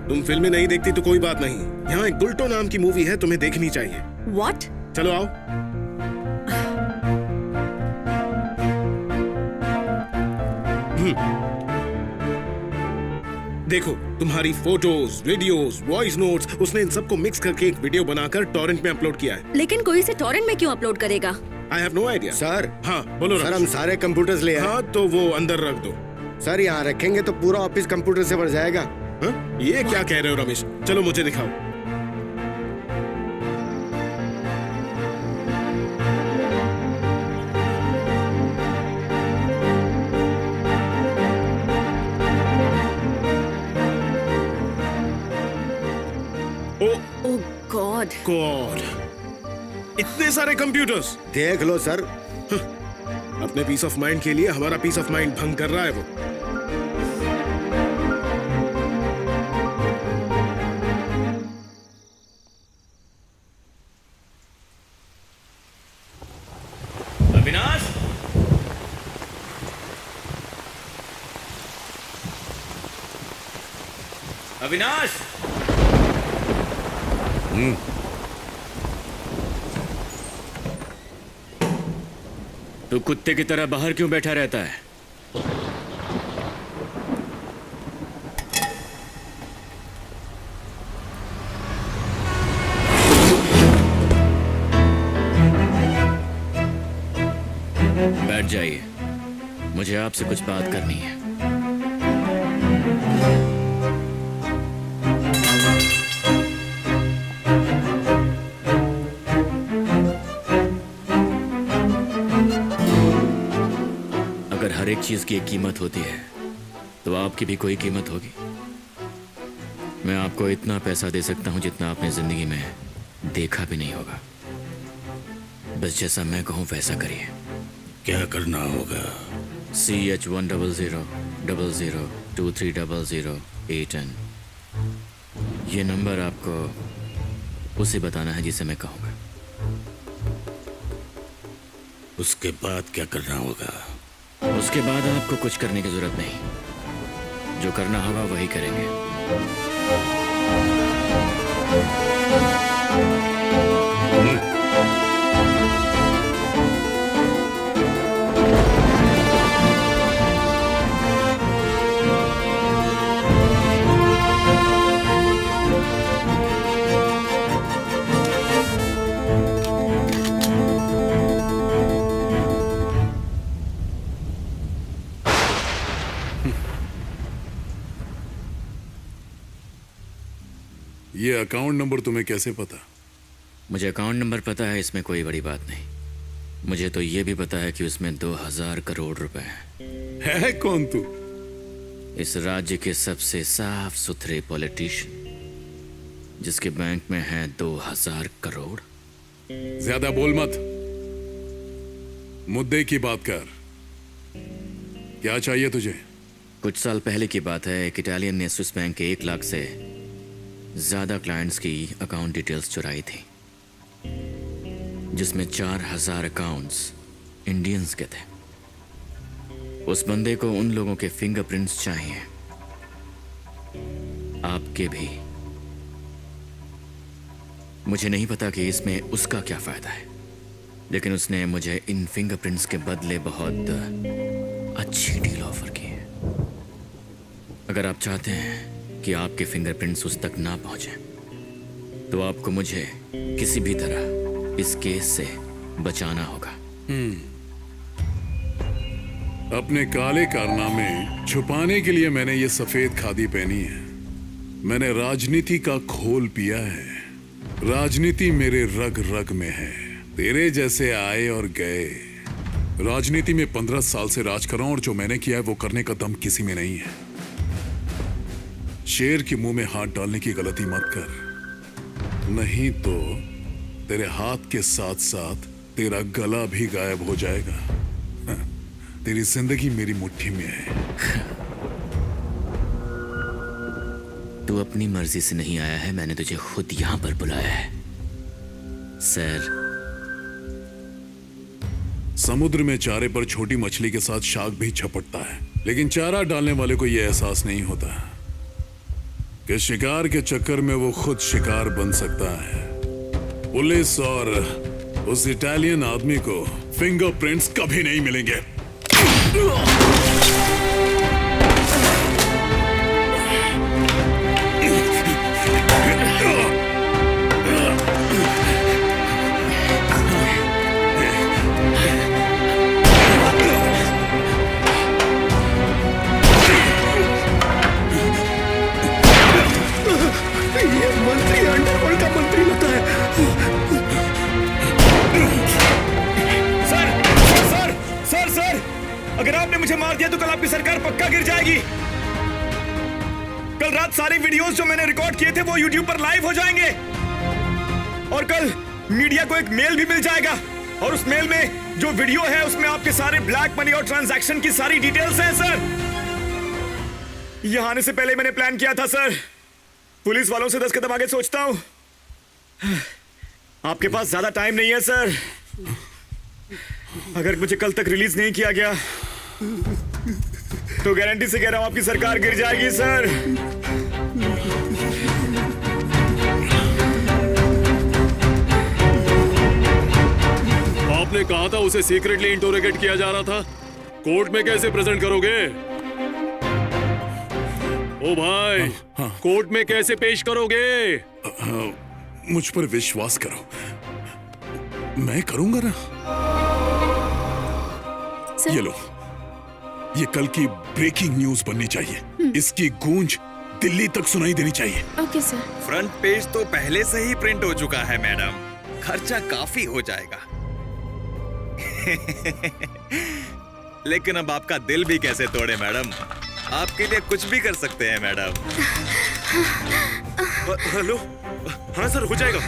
तुम फिल्में नहीं देखती तो कोई बात नहीं, यहाँ एक गुल्टो नाम की मूवी है, तुम्हें देखनी चाहिए। What? चलो आओ। देखो, तुम्हारी फोटोज, वीडियोस, वॉइस नोट्स, उसने इन सबको मिक्स करके एक वीडियो बनाकर टॉरेंट में अपलोड किया है। लेकिन कोई इसे टॉरेंट में क्यों अपलोड करेगा? I have no idea. Sir. हाँ बोलो सर, हम सारे कंप्यूटर्स ले आए। हाँ तो वो अंदर रख दो। सर यहाँ रखेंगे तो पूरा ऑफिस कंप्यूटर से भर जाएगा। हाँ? ये क्या कह रहे हो रमेश? चलो मुझे दिखाओ। ओह गॉड। गॉड, इतने सारे कंप्यूटर्स। देख लो सर। अपने पीस ऑफ माइंड के लिए हमारा पीस ऑफ माइंड भंग कर रहा है वो। अविनाश, अविनाश। तू कुत्ते की तरह बाहर क्यों बैठा रहता है? बैठ जाइए, मुझे आपसे कुछ बात करनी है। अगर हर एक चीज की एक कीमत होती है तो आपकी भी कोई कीमत होगी। मैं आपको इतना पैसा दे सकता हूं जितना आपने जिंदगी में देखा भी नहीं होगा। बस जैसा मैं कहूँ वैसा करिए। क्या करना होगा? CH10000230088N। ये नंबर आपको उसे बताना है जिसे मैं कहूँगा। उसके बाद क्या करना होगा? उसके बाद आपको कुछ करने की जरूरत नहीं, जो करना होगा वही करेंगे। ये अकाउंट नंबर तुम्हें कैसे पता? मुझे अकाउंट नंबर पता है, इसमें कोई बड़ी बात नहीं। मुझे तो ये भी पता है कि उसमें 2000 करोड़ रुपए हैं। है कौन तू? इस राज्य के सबसे साफ सुथरे पॉलिटिशियन, जिसके बैंक में हैं 2000 करोड़। ज्यादा बोल मत, मुद्दे की बात कर। क्या चाहिए तुझे? कुछ साल पहले की बात है, एक इटालियन ने स्विस बैंक के 1 लाख से ज्यादा क्लाइंट्स की अकाउंट डिटेल्स चुराई थी, जिसमें 4000 अकाउंट्स इंडियंस के थे। उस बंदे को उन लोगों के फिंगरप्रिंट्स चाहिए, आपके भी। मुझे नहीं पता कि इसमें उसका क्या फायदा है, लेकिन उसने मुझे इन फिंगरप्रिंट्स के बदले बहुत अच्छी डील ऑफर की है। अगर आप चाहते हैं कि आपके फिंगरप्रिंट्स उस तक ना पहुंचे, तो आपको मुझे किसी भी तरह इस केस से बचाना होगा। अपने काले कारनामे छुपाने के लिए मैंने ये सफेद खादी पहनी है। मैंने राजनीति का घोल पिया है। राजनीति मेरे रग रग में है। तेरे जैसे आए और गए। राजनीति में 15 साल से राज कर रहा हूं, और जो मैंने किया है वो करने का दम किसी में नहीं है। शेर के मुंह में हाथ डालने की गलती मत कर, नहीं तो तेरे हाथ के साथ साथ तेरा गला भी गायब हो जाएगा। तेरी जिंदगी मेरी मुट्ठी में है। तू अपनी मर्जी से नहीं आया है, मैंने तुझे खुद यहां पर बुलाया है। सर, समुद्र में चारे पर छोटी मछली के साथ शार्क भी झपटता है, लेकिन चारा डालने वाले को यह एहसास नहीं होता कि शिकार के चक्कर में वो खुद शिकार बन सकता है। पुलिस और उस इटालियन आदमी को फिंगरप्रिंट्स कभी नहीं मिलेंगे। ये मंत्री अंडरवर्ल्ड का मंत्री लगता है। सर, अगर आपने मुझे मार दिया तो कल आपकी सरकार पक्का गिर जाएगी। कल रात सारे वीडियोस जो मैंने रिकॉर्ड किए थे वो यूट्यूब पर लाइव हो जाएंगे, और कल मीडिया को एक मेल भी मिल जाएगा, और उस मेल में जो वीडियो है उसमें आपके सारे ब्लैक मनी और ट्रांजैक्शन की सारी डिटेल्स हैं। सर, यहां आने से पहले मैंने प्लान किया था सर। पुलिस वालों से 10 कदम आगे सोचता हूं। आपके पास ज्यादा टाइम नहीं है सर। अगर मुझे कल तक रिलीज नहीं किया गया तो गारंटी से कह रहा हूं आपकी सरकार गिर जाएगी सर। आपने कहा था उसे सीक्रेटली इंटरोगेट किया जा रहा था, कोर्ट में कैसे प्रेजेंट करोगे? ओ भाई, कोर्ट में कैसे पेश करोगे? मुझ पर विश्वास करो, मैं करूंगा ना। ये लो, ये कल की ब्रेकिंग न्यूज बननी चाहिए। इसकी गूंज दिल्ली तक सुनाई देनी चाहिए। Okay sir. फ्रंट पेज तो पहले से ही प्रिंट हो चुका है मैडम, खर्चा काफी हो जाएगा। लेकिन अब आपका दिल भी कैसे तोड़े मैडम, आपके लिए कुछ भी कर सकते हैं मैडम। हेलो, हाँ सर, हो जाएगा।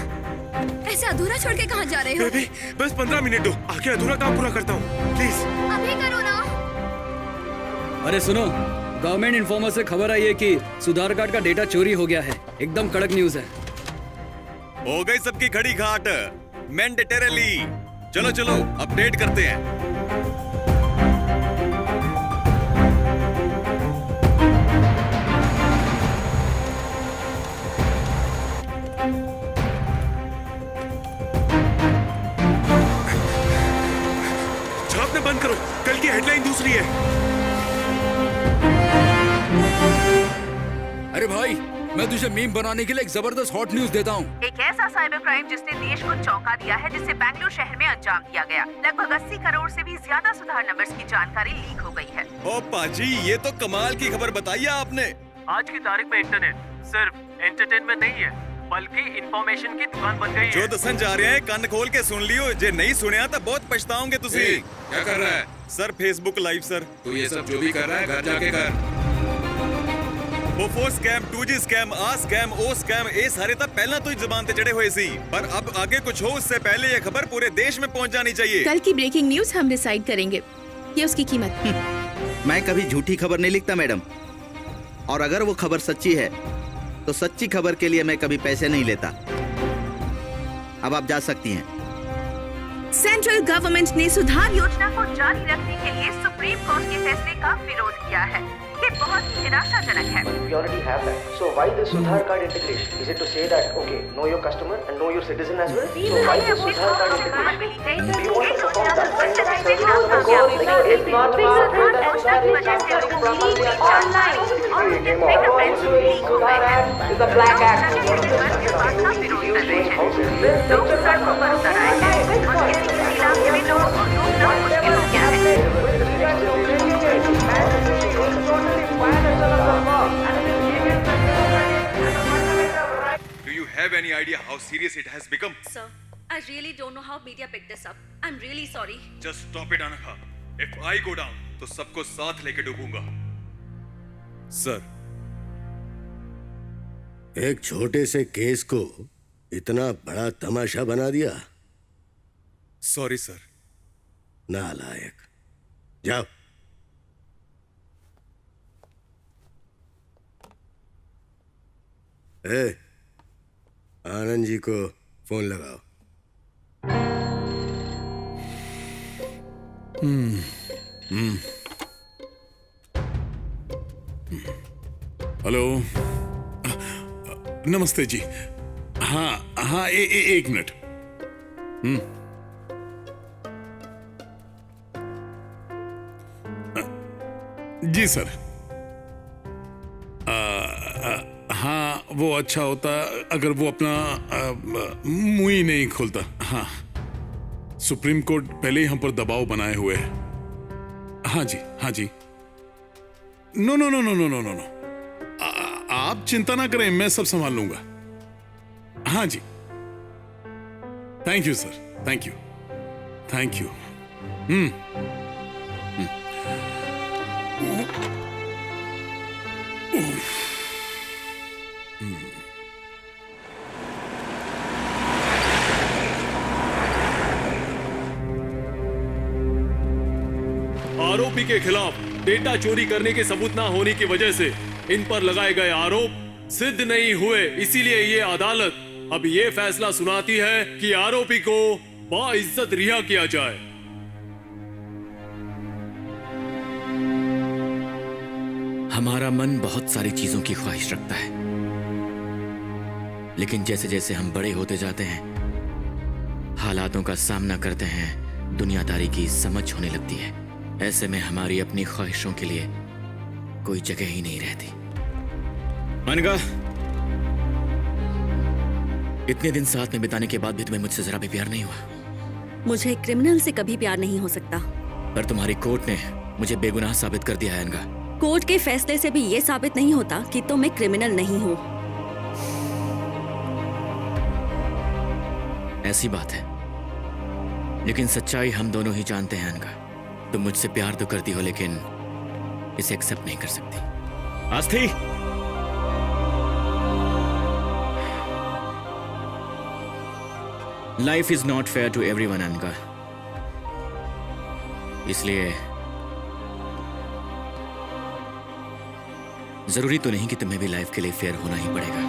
ऐसे अधूरा छोड़ के कहाँ जा रहे हो? बेबी बस 15 मिनट दो, आके अधूरा काम पूरा करता हूँ प्लीज। अभी करो ना। अरे सुनो, गवर्नमेंट इन्फॉर्मर से खबर आई है कि सुधार कार्ड का डेटा चोरी हो गया है। एकदम कड़क न्यूज है। हो गई सबकी खड़ी घाट मैंडेटरली। चलो चलो अपडेट करते हैं। छापना बंद करो, कल की हेडलाइन दूसरी है। अरे भाई, मैं तुझे मीम बनाने के लिए एक जबरदस्त हॉट न्यूज देता हूँ। एक ऐसा साइबर क्राइम जिसने देश को चौंका दिया है, जिसे बेंगलुरु शहर में अंजाम दिया गया। लगभग 80 करोड़ से भी ज्यादा सुधार नंबर्स की जानकारी लीक हो गई है। ओ पाजी, ये तो कमाल की खबर बताई है आपने। आज की तारीख में इंटरनेट सिर्फ एंटरटेनमेंट नहीं है, बल्कि इंफॉर्मेशन की दुकान बन गई है। जो दसन जा रहे हैं कान खोल के सुन लियो, जे नहीं सुनिया तो बहुत पछताओगे तुसी। क्या कर रहा है? Sir Facebook live sir. तू ये सब जो भी कर रहा है घर जाके कर। वो स्कैम, 2G स्कैम, आ स्कैम, ओ स्कैम, ये सारे तो पहला तो ही जुबान पे चढ़े हुए सी, पर अब आगे कुछ हो उससे पहले ये खबर पूरे देश में पहुंच जानी चाहिए। कल की ब्रेकिंग न्यूज हम डिसाइड करेंगे। ये उसकी कीमत। मैं कभी झूठी खबर नहीं लिखता मैडम, और अगर वो खबर सच्ची है तो सच्ची खबर के लिए मैं कभी पैसे नहीं लेता। अब आप जा सकती हैं। सेंट्रल गवर्नमेंट ने सुधार योजना को जारी रखने के लिए सुप्रीम कोर्ट के फैसले का विरोध किया है। ये बहुत ही निराशाजनक है। We already have that. So why the Sudhar card integration? Is it to say that okay, know your customer and know your citizen as well? So why the Sudhar card integration? Do you want to perform that kind of service? Because it's not about that properly online. So Sudhar act is a black act. लोग सड़कों पर उतर आए हैं और किसी इलाके में लोगों को ढूंढना मुश्किल हो गया है। Do you have any idea how serious it has become? Sir, I really don't know how media picked this up. I'm really sorry. Just stop it, Anakha. If I go down, तो सबको साथ लेके डूबूंगा। Sir, एक छोटे से case को इतना बड़ा तमाशा बना दिया। Sorry sir. नालायक। जाओ। आनंद जी को फोन लगाओ। हेलो, नमस्ते जी। हाँ हाँ, एक मिनट। जी सर। हाँ, वो अच्छा होता अगर वो अपना मुंह ही नहीं खोलता। हाँ, सुप्रीम कोर्ट पहले ही हम पर दबाव बनाए हुए है। हाँ जी, हाँ जी। No no no no no no no no, आप चिंता ना करें, मैं सब संभाल लूंगा। हाँ जी, thank you sir, thank you, thank you. आरोपी के खिलाफ डेटा चोरी करने के सबूत ना होने की वजह से इन पर लगाए गए आरोप सिद्ध नहीं हुए, इसीलिए ये अदालत अब ये फैसला सुनाती है कि आरोपी को बाइज्जत रिहा किया जाए। हमारा मन बहुत सारी चीजों की ख्वाहिश रखता है, लेकिन जैसे जैसे हम बड़े होते जाते हैं, हालातों का सामना करते हैं, दुनियादारी की समझ होने लगती है। ऐसे में हमारी अपनी ख्वाहिशों के लिए कोई जगह ही नहीं रहती। अनगा, इतने दिन साथ में बिताने के बाद भी तुम्हें मुझसे जरा भी प्यार नहीं हुआ? मुझे क्रिमिनल से कभी प्यार नहीं हो सकता। पर तुम्हारी कोर्ट ने मुझे बेगुनाह साबित कर दिया है अनगा। कोर्ट के फैसले से भी ये साबित नहीं होता कि तुम मैं क्रिमिनल नहीं हूँ। ऐसी बात है, लेकिन सच्चाई हम दोनों ही जानते हैं अनगा। तुम मुझसे प्यार तो करती हो, लेकिन इसे एक्सेप्ट नहीं कर सकती। Aasthi, life is not fair to everyone अनका, इसलिए जरूरी तो नहीं कि तुम्हें भी लाइफ के लिए फेयर होना ही पड़ेगा।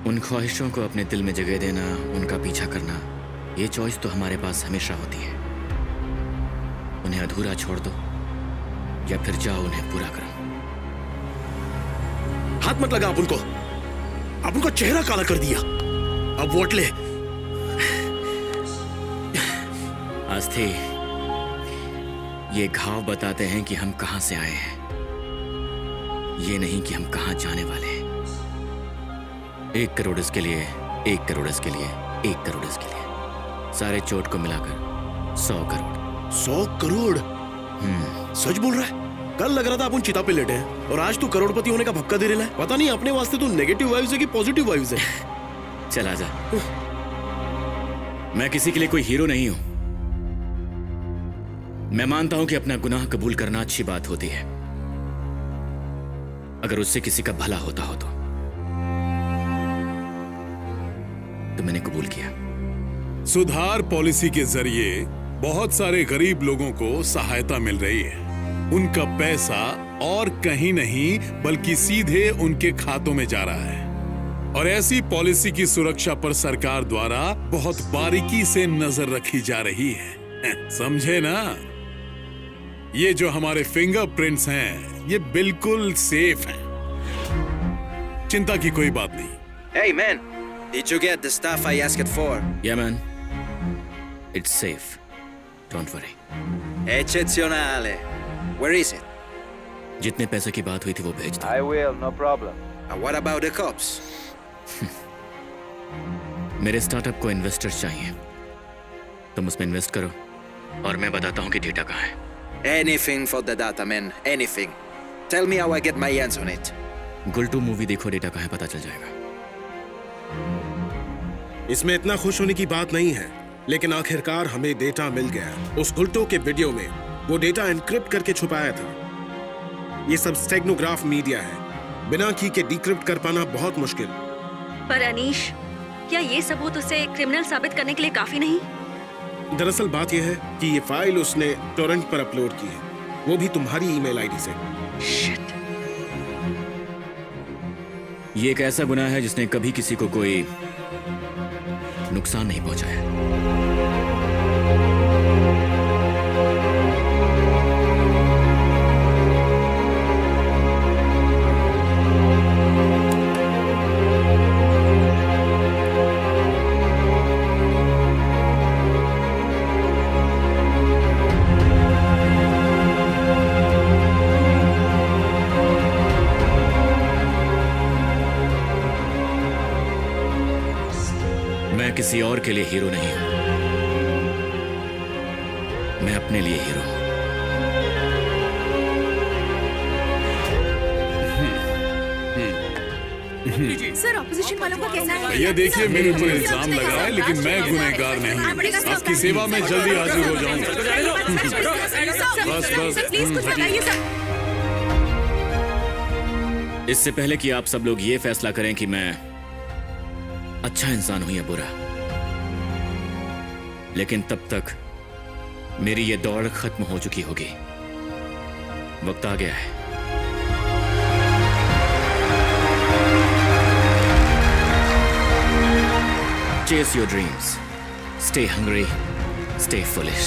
उन ख्वाहिशों को अपने दिल में जगह देना, उनका पीछा करना, ये चॉइस तो हमारे पास हमेशा होती है। उन्हें अधूरा छोड़ दो या फिर जाओ उन्हें पूरा करो। हाथ मत लगा, आप उनको चेहरा काला कर दिया। अब वोट ले। आस्थी, ये घाव बताते हैं कि हम कहां से आए हैं, ये नहीं कि हम कहां जाने वाले हैं। 1 करोड़ इसके लिए, 1 करोड़ इसके लिए, 1 करोड़ इसके लिए, सारे चोट को मिलाकर 100 करोड़। 100 करोड़? सच बोल रहा है? कल लग रहा था अपन चिता पे लेटे हैं और आज तू करोड़पति होने का भक्का दे रहा है। पता नहीं अपने वास्ते तू नेगेटिव वाइब्स है कि पॉजिटिव वाइब्स है। चला जा। मैं किसी के लिए कोई हीरो नहीं हूं। मैं मानता हूं कि अपना गुनाह कबूल करना अच्छी बात होती है, अगर उससे किसी का भला होता हो तो मैंने कबूल किया। सुधार पॉलिसी के जरिए बहुत सारे गरीब लोगों को सहायता मिल रही है। उनका पैसा और कहीं नहीं बल्कि सीधे उनके खातों में जा रहा है, और ऐसी पॉलिसी की सुरक्षा पर सरकार द्वारा बहुत बारीकी से नजर रखी जा रही है। समझे ना? ये जो हमारे फिंगरप्रिंट्स हैं, ये बिल्कुल सेफ हैं। चिंता की कोई बात नहीं। Hey man, did you get the stuff I asked for? Yeah man, it's safe. Don't worry. Eccezionale. Where is it? जितने पैसे की बात हुई थी वो भेज दो। I will, no problem. And what about the cops? मेरे स्टार्टअप को इन्वेस्टर्स चाहिए, तुम उसमें इन्वेस्ट करो और मैं बताता हूँ कि डेटा कहाँ है। Anything for the data, man. Anything. Tell me how I get my hands on it. Gultoo movie देखो, डेटा कहाँ है पता चल जाएगा। इसमें इतना खुश होने की बात नहीं है, लेकिन आखिरकार हमें डेटा मिल गया। उस गुल्टू के वीडियो में वो डेटा एनक्रिप्ट करके छुपाया था। ये सब स्टेगनोग्राफ मीडिया है, बिना की के डिक्रिप्ट कर पाना बहुत मुश्किल। पर अनीश, क्या ये सबूत उसे क्रिमिनल साबित करने के लिए काफी नहीं? दरअसल बात यह है कि ये फाइल उसने टोरेंट पर अपलोड की है, वो भी तुम्हारी ईमेल आईडी से। Shit. ये एक ऐसा गुनाह है जिसने कभी किसी को कोई नुकसान नहीं पहुंचाया। मैं किसी और के लिए हीरो नहीं हूं, मैं अपने लिए हीरो हूं। सर, ऑपोजिशन वालों का कहना है। भैया देखिए, मेरे ऊपर इल्जाम लग रहा है, लेकिन मैं गुनहगार नहीं। आपकी सेवा में जल्दी हाजिर हो जाऊंगा। बस प्लीज कुछ बताइए सर। इससे पहले कि आप सब लोग ये फैसला करें कि मैं अच्छा इंसान हूं या बुरा, लेकिन तब तक मेरी ये दौड़ खत्म हो चुकी होगी। वक्त आ गया है। Chase your dreams. Stay hungry. Stay foolish.